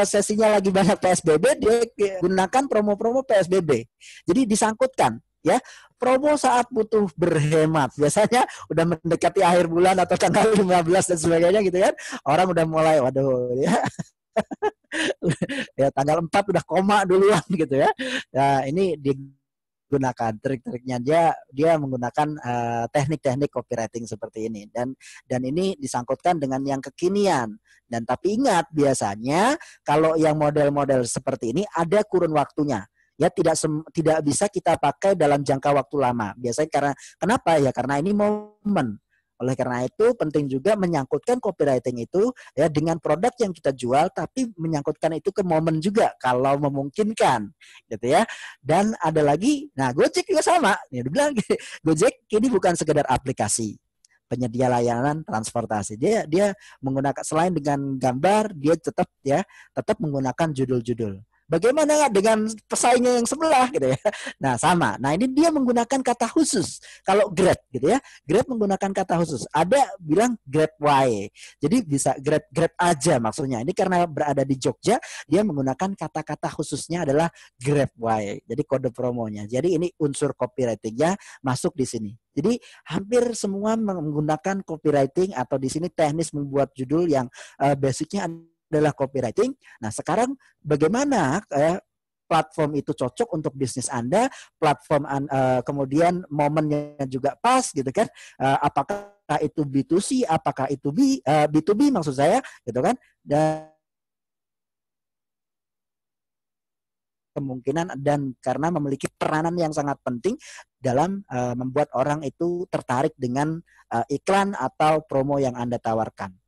sesinya lagi banyak PSBB, dia gunakan promo-promo PSBB. Jadi disangkutkan, ya, promo saat butuh berhemat. Biasanya udah mendekati akhir bulan atau tanggal 15 dan sebagainya gitu kan. Orang udah mulai, waduh, ya. Ya tanggal 4 udah koma duluan gitu ya. Nah, ini digunakan trik-triknya dia menggunakan teknik-teknik copywriting seperti ini dan ini disangkutkan dengan yang kekinian. Dan tapi ingat, biasanya kalau yang model-model seperti ini ada kurun waktunya. Ya tidak bisa kita pakai dalam jangka waktu lama. Biasanya kenapa ya? Karena ini momen. Oleh karena itu penting juga menyangkutkan copywriting itu ya dengan produk yang kita jual, tapi menyangkutkan itu ke momen juga kalau memungkinkan, gitu ya. Dan ada lagi, nah Gojek juga sama. Nih dibilang Gojek ini bukan sekedar aplikasi penyedia layanan transportasi. Dia menggunakan, selain dengan gambar, dia tetap menggunakan judul-judul. Bagaimana dengan pesaingnya yang sebelah gitu ya? Nah sama. Nah ini dia menggunakan kata khusus. Kalau Grab gitu ya, Grab menggunakan kata khusus. Ada bilang Grab Y. Jadi bisa Grab aja maksudnya. Ini karena berada di Jogja, dia menggunakan kata-kata khususnya adalah Grab Y. Jadi kode promonya. Jadi ini unsur copywritingnya masuk di sini. Jadi hampir semua menggunakan copywriting atau di sini teknis membuat judul yang basicnya adalah copywriting. Nah, sekarang bagaimana platform itu cocok untuk bisnis Anda, platform kemudian momennya juga pas gitu kan. Apakah itu B2C, apakah itu B2B maksud saya gitu kan. Dan kemungkinan dan karena memiliki peranan yang sangat penting dalam membuat orang itu tertarik dengan iklan atau promo yang Anda tawarkan.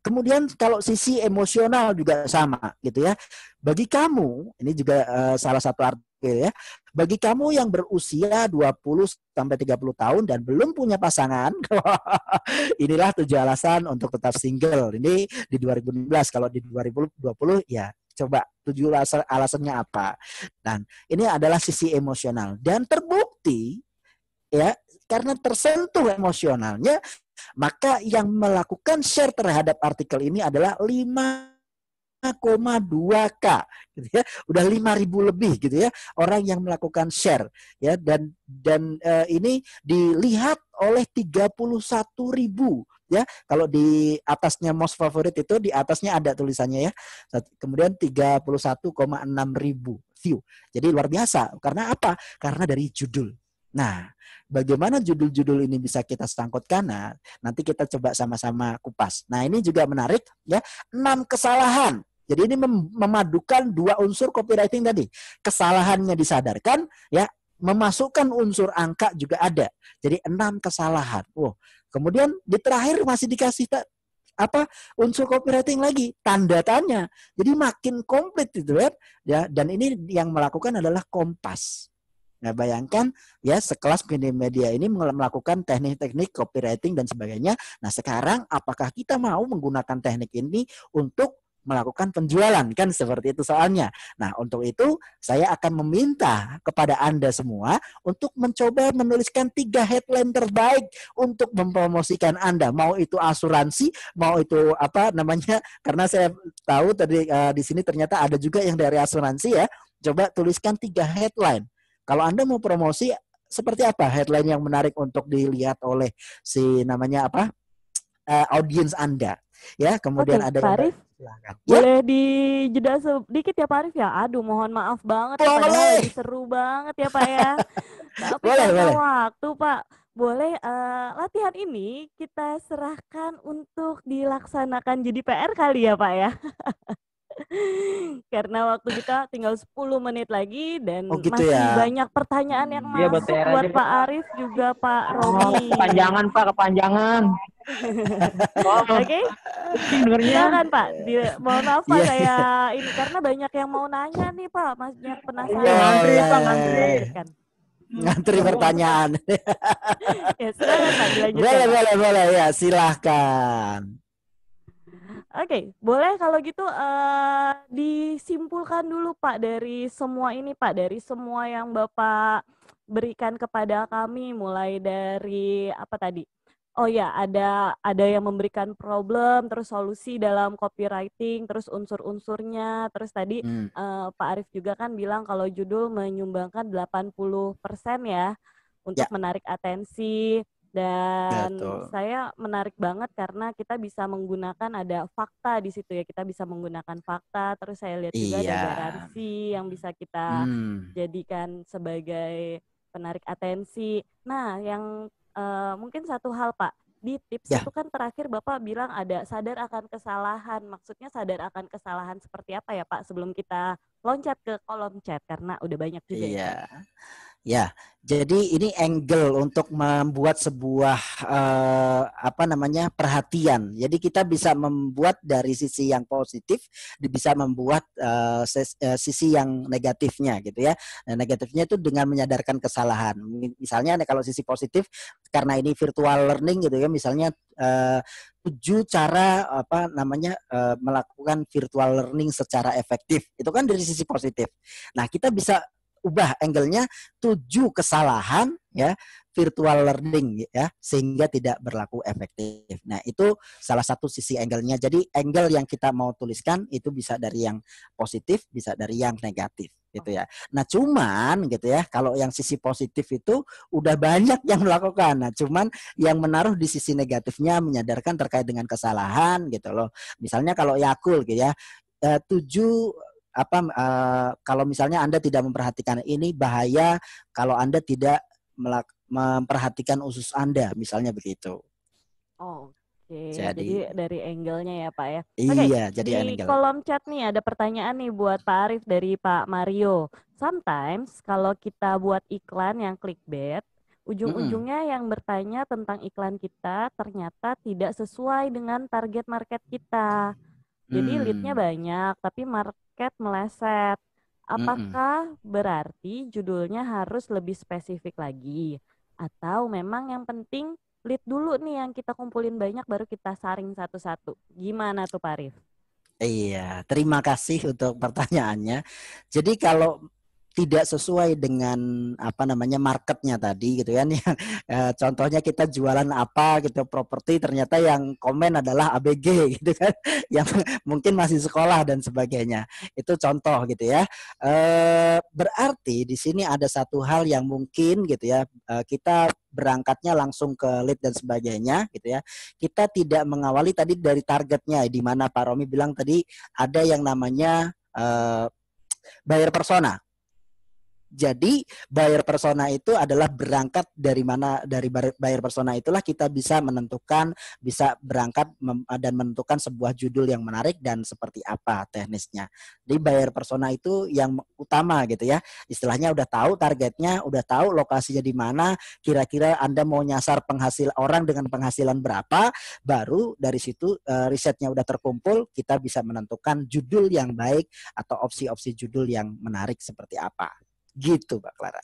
Kemudian kalau sisi emosional juga sama gitu ya. Bagi kamu, ini juga salah satu artikel ya. Bagi kamu yang berusia 20 sampai 30 tahun dan belum punya pasangan, inilah 7 alasan untuk tetap single. Ini di 2016, kalau di 2020 ya coba 7 alasannya apa. Dan ini adalah sisi emosional dan terbukti ya, karena tersentuh emosionalnya, maka yang melakukan share terhadap artikel ini adalah 5,2K gitu ya. Udah 5.000 lebih gitu ya orang yang melakukan share ya, dan ini dilihat oleh 31.000 ya. Kalau di atasnya most favorite itu di atasnya ada tulisannya ya. Kemudian 31,6 ribu view. Jadi luar biasa. Karena apa? Karena dari judul. Nah, bagaimana judul-judul ini bisa kita sangkutkan? Nah, nanti kita coba sama-sama kupas. Nah, ini juga menarik ya. 6 kesalahan. Jadi ini memadukan 2 unsur copywriting tadi. Kesalahannya disadarkan ya, memasukkan unsur angka juga ada. Jadi 6 kesalahan. Wow. Kemudian di terakhir masih dikasih unsur copywriting lagi, tanda tanya. Jadi makin komplit itu ya. Dan ini yang melakukan adalah Kompas. Nah, bayangkan ya, sekelas media ini melakukan teknik-teknik copywriting dan sebagainya. Nah, sekarang apakah kita mau menggunakan teknik ini untuk melakukan penjualan? Kan seperti itu soalnya. Nah, untuk itu saya akan meminta kepada Anda semua untuk mencoba menuliskan 3 headline terbaik untuk mempromosikan Anda. Mau itu asuransi, mau itu karena saya tahu tadi di sini ternyata ada juga yang dari asuransi ya. Coba tuliskan 3 headline. Kalau Anda mau promosi, seperti apa headline yang menarik untuk dilihat oleh audiens Anda? Ya, kemudian ada Pak Arif, boleh dijeda sedikit ya Pak Arif ya? Aduh, mohon maaf banget. Padahal lagi seru banget ya Pak ya. Tapi karena waktu Pak, boleh latihan ini kita serahkan untuk dilaksanakan jadi PR kali ya Pak ya? Karena waktu kita tinggal 10 menit lagi dan masih banyak pertanyaan yang masuk buat Pak Arif juga Pak Romi. Kepanjangan Pak, kepanjangan. Oke. Silakan Pak. Mohon maaf Pak, saya ini karena banyak yang mau nanya nih Pak, banyak penasaran. Ngantri Pak, ngantri pertanyaan. Ya silakan Pak, dilanjutkan. Boleh ya, silahkan. Oke, boleh kalau gitu disimpulkan dulu Pak dari semua ini Pak, dari semua yang Bapak berikan kepada kami, mulai dari apa tadi? Oh ya, ada yang memberikan problem, terus solusi dalam copywriting, terus unsur-unsurnya, terus tadi Pak Arif juga kan bilang kalau judul menyumbangkan 80% ya untuk Ya, menarik atensi. Dan betul. saya menarik banget karena kita bisa menggunakan ada fakta di situ ya, kita bisa menggunakan fakta, terus saya lihat juga ada Iya. garansi yang bisa kita Hmm. jadikan sebagai penarik atensi. Nah, yang mungkin satu hal Pak, di tips Ya, itu kan terakhir Bapak bilang ada sadar akan kesalahan. Maksudnya sadar akan kesalahan seperti apa ya Pak sebelum kita loncat ke kolom chat karena udah banyak juga ya Pak. iya. Ya, jadi ini angle untuk membuat sebuah apa namanya perhatian. Jadi kita bisa membuat dari sisi yang positif, bisa membuat sisi yang negatifnya gitu ya. Nah, negatifnya itu dengan menyadarkan kesalahan. Misalnya kalau sisi positif, karena ini virtual learning gitu ya, misalnya 7 cara apa namanya melakukan virtual learning secara efektif. Itu kan dari sisi positif. Nah, kita bisa ubah angle-nya 7 kesalahan ya virtual learning ya sehingga tidak berlaku efektif. Nah, itu salah satu sisi angle-nya. Jadi angle yang kita mau tuliskan itu bisa dari yang positif, bisa dari yang negatif gitu ya. Nah, cuman gitu ya, kalau yang sisi positif itu udah banyak yang melakukan. Nah, cuman yang menaruh di sisi negatifnya menyadarkan terkait dengan kesalahan gitu loh. Misalnya kalau Yakul gitu ya, 7 kalau misalnya Anda tidak memperhatikan ini bahaya kalau Anda tidak memperhatikan usus Anda, misalnya begitu. Oke, Jadi jadi dari angle-nya ya Pak ya. Oke, iya, jadi di angle. kolom chat nih ada pertanyaan nih buat Pak Arif dari Pak Mario. Sometimes kalau kita buat iklan yang clickbait, ujung-ujungnya yang bertanya tentang iklan kita ternyata tidak sesuai dengan target market kita. Jadi lead-nya banyak, tapi market meleset. Apakah berarti judulnya harus lebih spesifik lagi? Atau memang yang penting lead dulu nih yang kita kumpulin banyak baru kita saring satu-satu. Gimana tuh Pak Arif? Iya, terima kasih untuk pertanyaannya. Jadi kalau tidak sesuai dengan apa namanya marketnya tadi gitu kan ya. Contohnya kita jualan apa gitu properti ternyata yang komen adalah ABG gitu kan yang mungkin masih sekolah dan sebagainya. Itu contoh gitu ya. Berarti di sini ada satu hal yang mungkin gitu ya kita berangkatnya langsung ke lead dan sebagainya gitu ya. Kita tidak mengawali tadi dari targetnya di mana Pak Romi bilang tadi ada yang namanya buyer persona. Jadi buyer persona itu adalah berangkat dari mana, dari buyer persona itulah kita bisa menentukan, bisa berangkat dan menentukan sebuah judul yang menarik dan seperti apa teknisnya. Jadi buyer persona itu yang utama gitu ya. Istilahnya udah tahu targetnya, udah tahu lokasinya di mana, kira-kira Anda mau nyasar orang dengan penghasilan berapa, baru dari situ risetnya udah terkumpul, kita bisa menentukan judul yang baik atau opsi-opsi judul yang menarik seperti apa. Gitu Mbak Clara.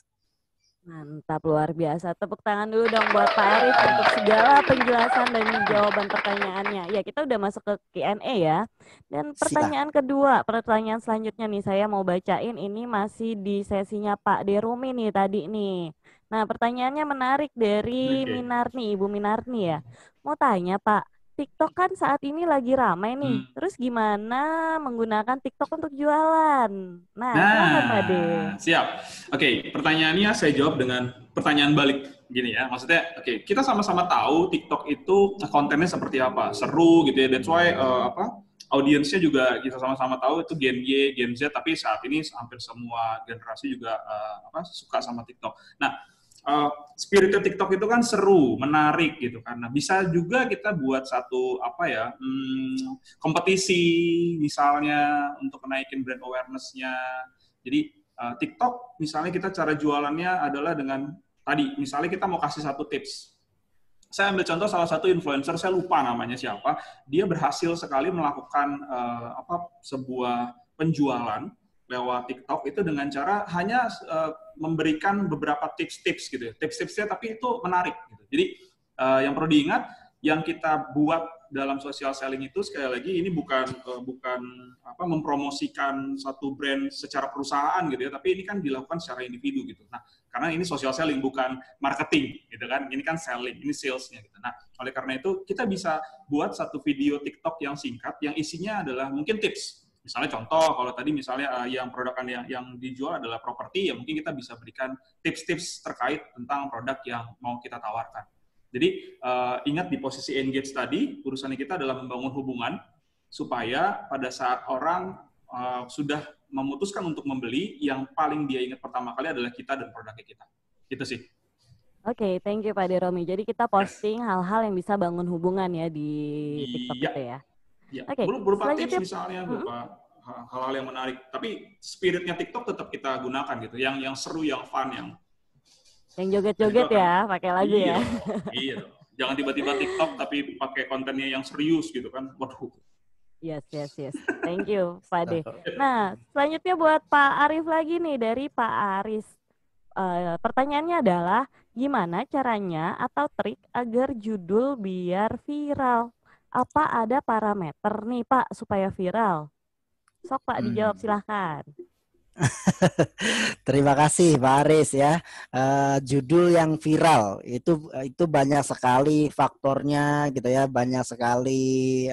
Mantap, luar biasa. Tepuk tangan dulu dong buat Pak Arif untuk segala penjelasan dan jawaban pertanyaannya. Ya, kita udah masuk ke Q&A ya. Dan pertanyaan kedua, pertanyaan selanjutnya nih, saya mau bacain ini masih di sesinya Pak Derumi nih tadi nih. Nah, pertanyaannya menarik dari Minarni, Ibu Minarni ya. Mau tanya Pak, TikTok kan saat ini lagi ramai nih. Terus gimana menggunakan TikTok untuk jualan? Nah, silakan Pak De. Siap. Oke, pertanyaannya saya jawab dengan pertanyaan balik gini ya. Maksudnya, oke, kita sama-sama tahu TikTok itu kontennya seperti apa, seru gitu ya. That's why audiensnya juga kita sama-sama tahu itu Gen Y, Gen Z, tapi saat ini hampir semua generasi juga suka sama TikTok. Nah, spirit TikTok itu kan seru, menarik gitu karena bisa juga kita buat satu kompetisi misalnya untuk menaikin brand awareness-nya. Jadi TikTok misalnya kita cara jualannya adalah dengan tadi misalnya kita mau kasih satu tips. Saya ambil contoh salah satu influencer, saya lupa namanya siapa, dia berhasil sekali melakukan sebuah penjualan lewat TikTok itu dengan cara hanya memberikan beberapa tips-tips gitu ya. Tips-tipsnya tapi itu menarik gitu. Jadi yang perlu diingat, yang kita buat dalam social selling itu sekali lagi ini bukan mempromosikan satu brand secara perusahaan gitu ya, tapi ini kan dilakukan secara individu gitu. Nah, karena ini social selling bukan marketing gitu kan, ini kan selling, ini salesnya gitu. Nah, oleh karena itu kita bisa buat satu video TikTok yang singkat yang isinya adalah mungkin tips. Misalnya contoh, kalau tadi misalnya yang produk yang dijual adalah properti, ya mungkin kita bisa berikan tips-tips terkait tentang produk yang mau kita tawarkan. Jadi ingat di posisi engage tadi, urusannya kita adalah membangun hubungan supaya pada saat orang sudah memutuskan untuk membeli, yang paling dia ingat pertama kali adalah kita dan produknya kita. Itu sih. Oke, thank you Pak Deromi. Jadi kita posting hal-hal yang bisa bangun hubungan ya di TikTok itu ya. Ya. Oke, Berupa selanjutnya tips misalnya, berupa hal-hal yang menarik. Tapi spiritnya TikTok tetap kita gunakan gitu, yang seru, yang fun, yang joget-joget ya, pakai lagu ya. Iya. Jangan tiba-tiba TikTok tapi pakai kontennya yang serius gitu kan. Waduh. Yes. Thank you, Pak De. Nah, selanjutnya buat Pak Arif lagi nih, dari Pak Aris. Pertanyaannya adalah, gimana caranya atau trik agar judul biar viral? Apa ada parameter nih Pak supaya viral? Sok Pak dijawab, silahkan. Terima kasih Pak Aris ya. Judul yang viral itu banyak sekali faktornya gitu ya, banyak sekali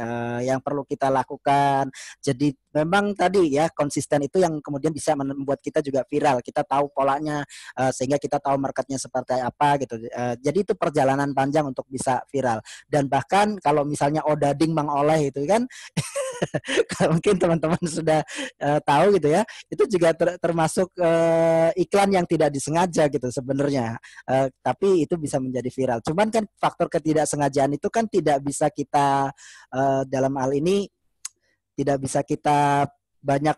yang perlu kita lakukan. Jadi memang tadi ya, konsisten itu yang kemudian bisa membuat kita juga viral. Kita tahu polanya sehingga kita tahu marketnya seperti apa gitu. Jadi itu perjalanan panjang untuk bisa viral. Dan bahkan kalau misalnya odading Mang Oleh itu kan mungkin teman-teman sudah tahu gitu ya, itu juga termasuk iklan yang tidak disengaja gitu sebenarnya, tapi itu bisa menjadi viral. Cuman kan faktor ketidaksengajaan itu kan tidak bisa kita dalam hal ini tidak bisa kita banyak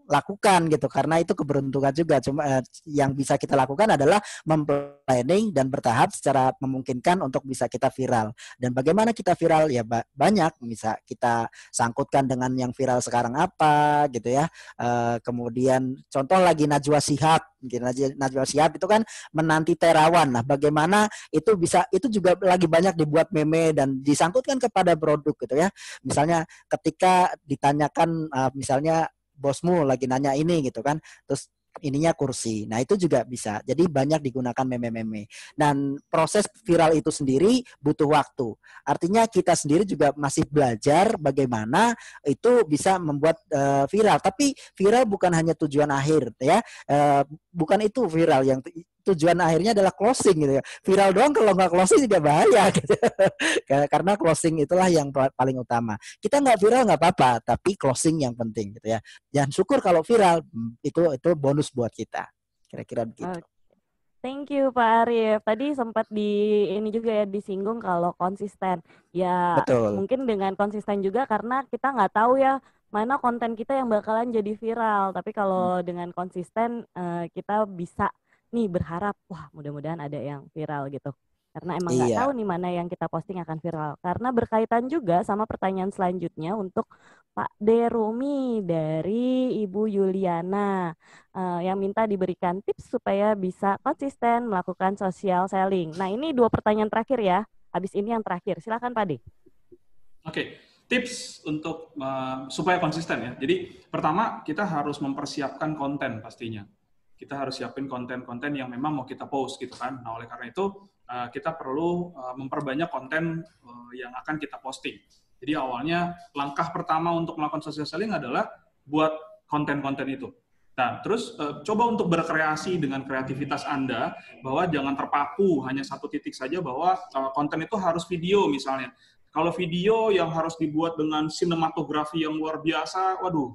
lakukan gitu, karena itu keberuntungan juga. Cuma yang bisa kita lakukan adalah memplanning dan bertahap secara memungkinkan untuk bisa kita viral. Dan bagaimana kita viral ya, banyak bisa kita sangkutkan dengan yang viral sekarang apa gitu ya. Kemudian contoh lagi Najwa Shihab, Najwa Shihab itu kan menanti Terawan. Nah, bagaimana itu juga lagi banyak dibuat meme dan disangkutkan kepada produk gitu ya. Misalnya ketika ditanyakan misalnya bosmu lagi nanya ini gitu kan, terus ininya kursi. Nah, itu juga bisa. Jadi banyak digunakan meme-meme. Dan proses viral itu sendiri butuh waktu. Artinya kita sendiri juga masih belajar bagaimana itu bisa membuat viral. Tapi viral bukan hanya tujuan akhir ya. Bukan itu viral, yang tujuan akhirnya adalah closing gitu ya. Viral doang kalau nggak closing juga bahaya gitu. Karena closing itulah yang paling utama. Kita nggak viral nggak apa-apa, tapi closing yang penting gitu ya. Dan syukur kalau viral, itu bonus buat kita. Kira-kira begitu. Thank you Pak Arif. Tadi sempat ini juga ya disinggung kalau konsisten. Ya betul. Mungkin dengan konsisten juga karena kita nggak tahu ya mana konten kita yang bakalan jadi viral. Tapi kalau dengan konsisten kita bisa nih berharap, wah mudah-mudahan ada yang viral gitu. Karena emang nggak tahu nih mana yang kita posting akan viral. Karena berkaitan juga sama pertanyaan selanjutnya untuk Pak Deromi dari Ibu Yuliana yang minta diberikan tips supaya bisa konsisten melakukan social selling. Nah, ini 2 pertanyaan terakhir ya. Habis ini yang terakhir. Silakan Pak De. Oke. Tips untuk supaya konsisten ya. Jadi pertama kita harus mempersiapkan konten pastinya. Kita harus siapin konten-konten yang memang mau kita post gitu kan. Nah, oleh karena itu kita perlu memperbanyak konten yang akan kita posting. Jadi awalnya langkah pertama untuk melakukan social selling adalah buat konten-konten itu. Nah, terus coba untuk berkreasi dengan kreativitas Anda, bahwa jangan terpaku hanya satu titik saja bahwa konten itu harus video misalnya. Kalau video yang harus dibuat dengan sinematografi yang luar biasa, waduh,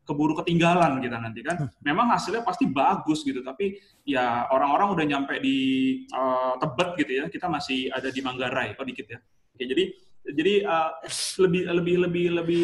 keburu ketinggalan kita nanti kan. Memang hasilnya pasti bagus gitu, tapi ya orang-orang udah nyampe di Tebet gitu ya, kita masih ada di Manggarai, kok dikit ya. Oke, jadi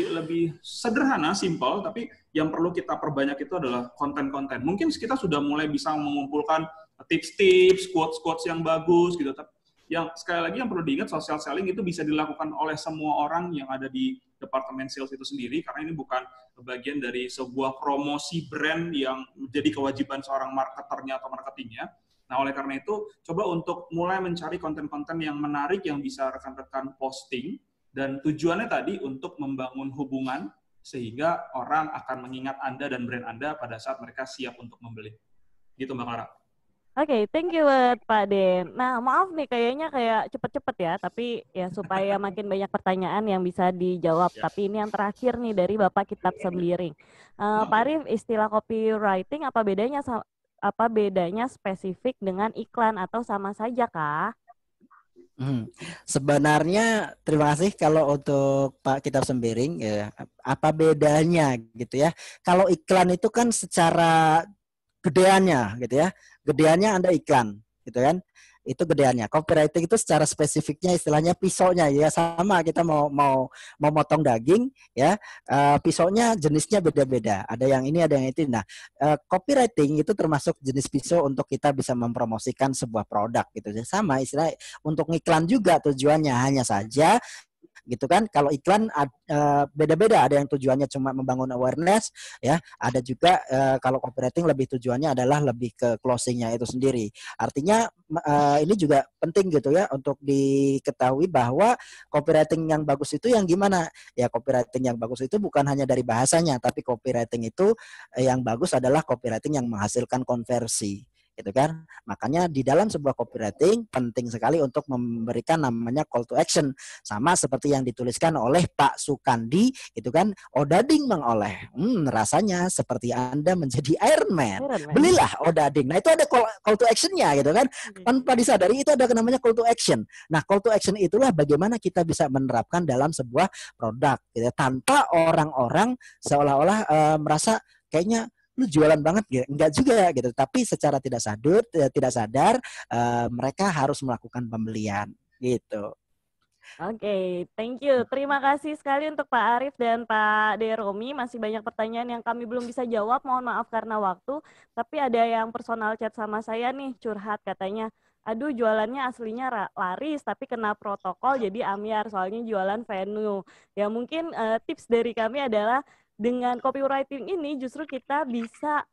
lebih sederhana, simpel, tapi yang perlu kita perbanyak itu adalah konten-konten. Mungkin kita sudah mulai bisa mengumpulkan tips-tips, quotes-quotes yang bagus gitu, tapi yang sekali lagi yang perlu diingat, social selling itu bisa dilakukan oleh semua orang yang ada di departemen sales itu sendiri, karena ini bukan bagian dari sebuah promosi brand yang menjadi kewajiban seorang marketernya atau marketingnya. Nah, oleh karena itu, coba untuk mulai mencari konten-konten yang menarik yang bisa rekan-rekan posting, Dan tujuannya tadi untuk membangun hubungan sehingga orang akan mengingat Anda dan brand Anda pada saat mereka siap untuk membeli. Gitu Mbak Clara. Oke, thank you buat Pak Den. Nah, maaf nih kayaknya kayak cepet-cepet ya, tapi ya supaya makin banyak pertanyaan yang bisa dijawab. Ya. Tapi ini yang terakhir nih dari Bapak Kitab Sembiring. Pak Arif, istilah copywriting apa bedanya spesifik dengan iklan atau sama saja kah? Sebenarnya terima kasih kalau untuk Pak Kitab Sembiring ya, apa bedanya gitu ya. Kalau iklan itu kan secara gedeannya gitu ya. Gedeannya Anda iklan gitu kan. Itu gedeannya. Copywriting itu secara spesifiknya istilahnya pisaunya ya, sama kita mau motong daging ya. Pisaunya jenisnya beda-beda. Ada yang ini, ada yang itu. Nah, copywriting itu termasuk jenis pisau untuk kita bisa mempromosikan sebuah produk gitu. Sama istilah untuk iklan juga tujuannya, hanya saja gitu kan. Kalau iklan beda-beda, ada yang tujuannya cuma membangun awareness ya, ada juga kalau copywriting lebih tujuannya adalah lebih ke closingnya itu sendiri. Artinya ini juga penting gitu ya untuk diketahui bahwa copywriting yang bagus itu yang gimana ya. Copywriting yang bagus itu bukan hanya dari bahasanya, tapi copywriting itu yang bagus adalah copywriting yang menghasilkan konversi gitu kan. Makanya di dalam sebuah copywriting penting sekali untuk memberikan namanya call to action, sama seperti yang dituliskan oleh Pak Sukandi gitu kan. Odading mengoleh, rasanya seperti Anda menjadi Iron Man. Belilah Odading. Nah, itu ada call to action-nya gitu kan. Tanpa disadari itu ada namanya call to action. Nah, call to action itulah bagaimana kita bisa menerapkan dalam sebuah produk gitu, tanpa orang-orang seolah-olah merasa kayaknya lu jualan banget gitu. Enggak juga gitu, tapi secara tidak sadar mereka harus melakukan pembelian gitu. Oke, thank you. Terima kasih sekali untuk Pak Arif dan Pak Deromi. Masih banyak pertanyaan yang kami belum bisa jawab, mohon maaf karena waktu. Tapi ada yang personal chat sama saya nih, curhat katanya, aduh jualannya aslinya laris tapi kena protokol jadi ambiar soalnya jualan venue. Ya mungkin tips dari kami adalah dengan copywriting ini justru kita bisa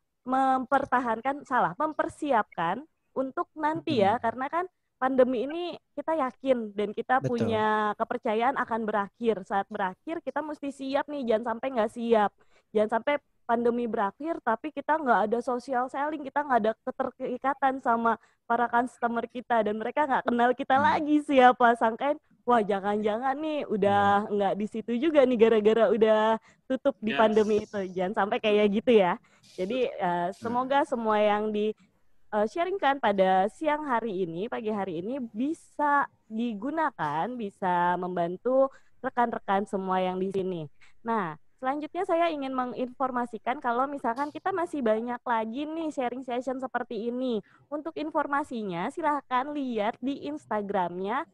mempersiapkan untuk nanti ya, karena kan pandemi ini kita yakin dan kita punya kepercayaan akan berakhir. Saat berakhir kita mesti siap nih, jangan sampai nggak siap. Jangan sampai pandemi berakhir tapi kita nggak ada social selling, kita nggak ada keterikatan sama para customer kita dan mereka nggak kenal kita lagi siapa. Sangkain, wah jangan-jangan nih udah nggak di situ juga nih gara-gara udah tutup di pandemi itu. Jangan sampai kayak gitu ya. Jadi semoga semua yang sharingkan pada siang hari ini, pagi hari ini bisa digunakan, bisa membantu rekan-rekan semua yang di sini. Nah, selanjutnya saya ingin menginformasikan kalau misalkan kita masih banyak lagi nih sharing session seperti ini. Untuk informasinya silahkan lihat di Instagramnya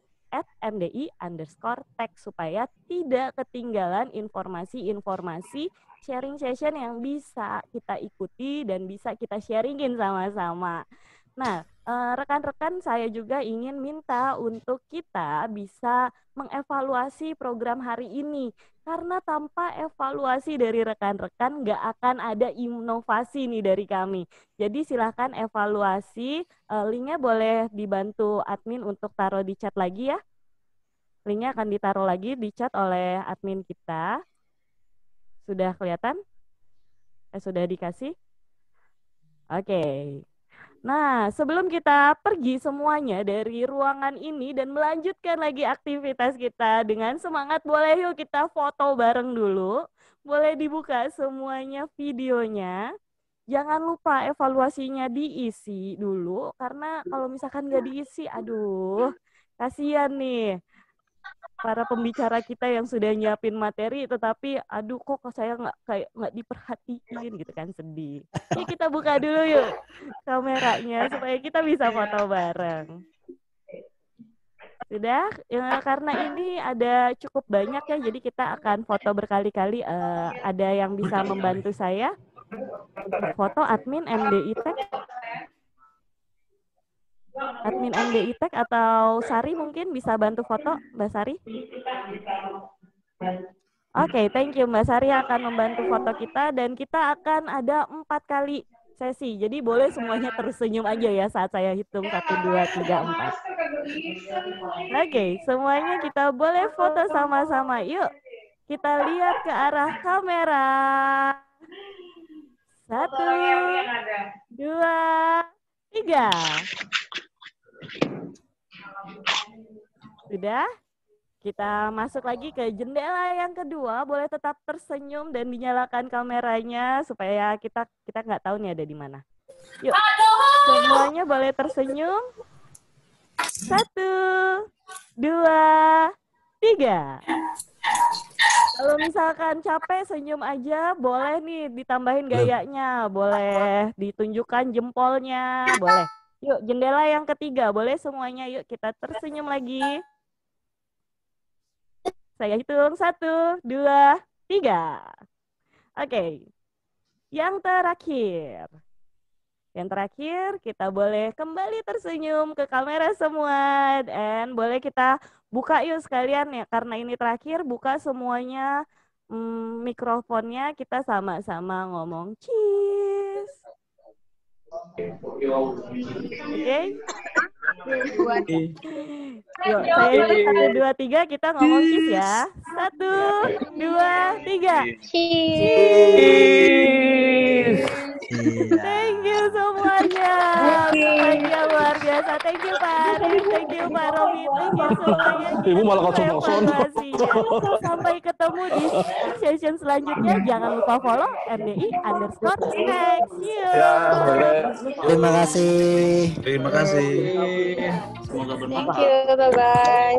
@mdi_tech supaya tidak ketinggalan informasi-informasi sharing session yang bisa kita ikuti dan bisa kita sharingin sama-sama. Nah, rekan-rekan saya juga ingin minta untuk kita bisa mengevaluasi program hari ini. Karena tanpa evaluasi dari rekan-rekan nggak akan ada inovasi nih dari kami. Jadi silahkan evaluasi, linknya boleh dibantu admin untuk taruh di chat lagi ya. Linknya akan ditaruh lagi di chat oleh admin kita. Sudah kelihatan? Sudah dikasih? Oke. Nah, sebelum kita pergi semuanya dari ruangan ini dan melanjutkan lagi aktivitas kita dengan semangat, boleh yuk kita foto bareng dulu. Boleh dibuka semuanya videonya. Jangan lupa evaluasinya diisi dulu, karena kalau misalkan nggak diisi, aduh, kasihan nih para pembicara kita yang sudah nyiapin materi, tetapi aduh kok saya nggak diperhatiin gitu kan, sedih. Yuk kita buka dulu yuk kameranya supaya kita bisa foto bareng. Sudah, ya, karena ini ada cukup banyak ya, jadi kita akan foto berkali-kali. Ada yang bisa membantu saya untuk foto admin MDI Tech? Admin MDI Tech atau Sari mungkin bisa bantu foto, Mbak Sari? Oke, thank you. Mbak Sari akan membantu foto kita dan kita akan ada 4 kali sesi. Jadi boleh semuanya tersenyum aja ya saat saya hitung 1, 2, 3, 4. Oke, semuanya kita boleh foto sama-sama. Yuk, kita lihat ke arah kamera. 1, 2, 3. Sudah? Kita masuk lagi ke jendela yang kedua. Boleh tetap tersenyum dan dinyalakan kameranya supaya kita nggak tahu nih ada di mana. Yuk, semuanya boleh tersenyum. 1, 2, 3. Kalau misalkan capek senyum aja, boleh nih ditambahin gayanya, boleh ditunjukkan jempolnya, boleh. Yuk, jendela yang ketiga, boleh semuanya. Yuk, kita tersenyum lagi. Saya hitung 1, 2, 3. Oke. Yang terakhir. Yang terakhir, kita boleh kembali tersenyum ke kamera semua. Dan boleh kita buka yuk sekalian ya. Karena ini terakhir, buka semuanya mikrofonnya. Kita sama-sama ngomong cheese. Oke. Yuk, saya hitung 1, 2, 3, kita ngomong cheese ya. 1, 2, 3. Cheese. Thank you semuanya. Semuanya luar biasa. Thank you Pak Arif, thank you Pak Romi, thank you semuanya. Ibu malah kosong-kosong. Sampai ketemu di session selanjutnya. Jangan lupa follow MDI_Next. Terima kasih. Terima kasih. Semoga Thank you, bye-bye.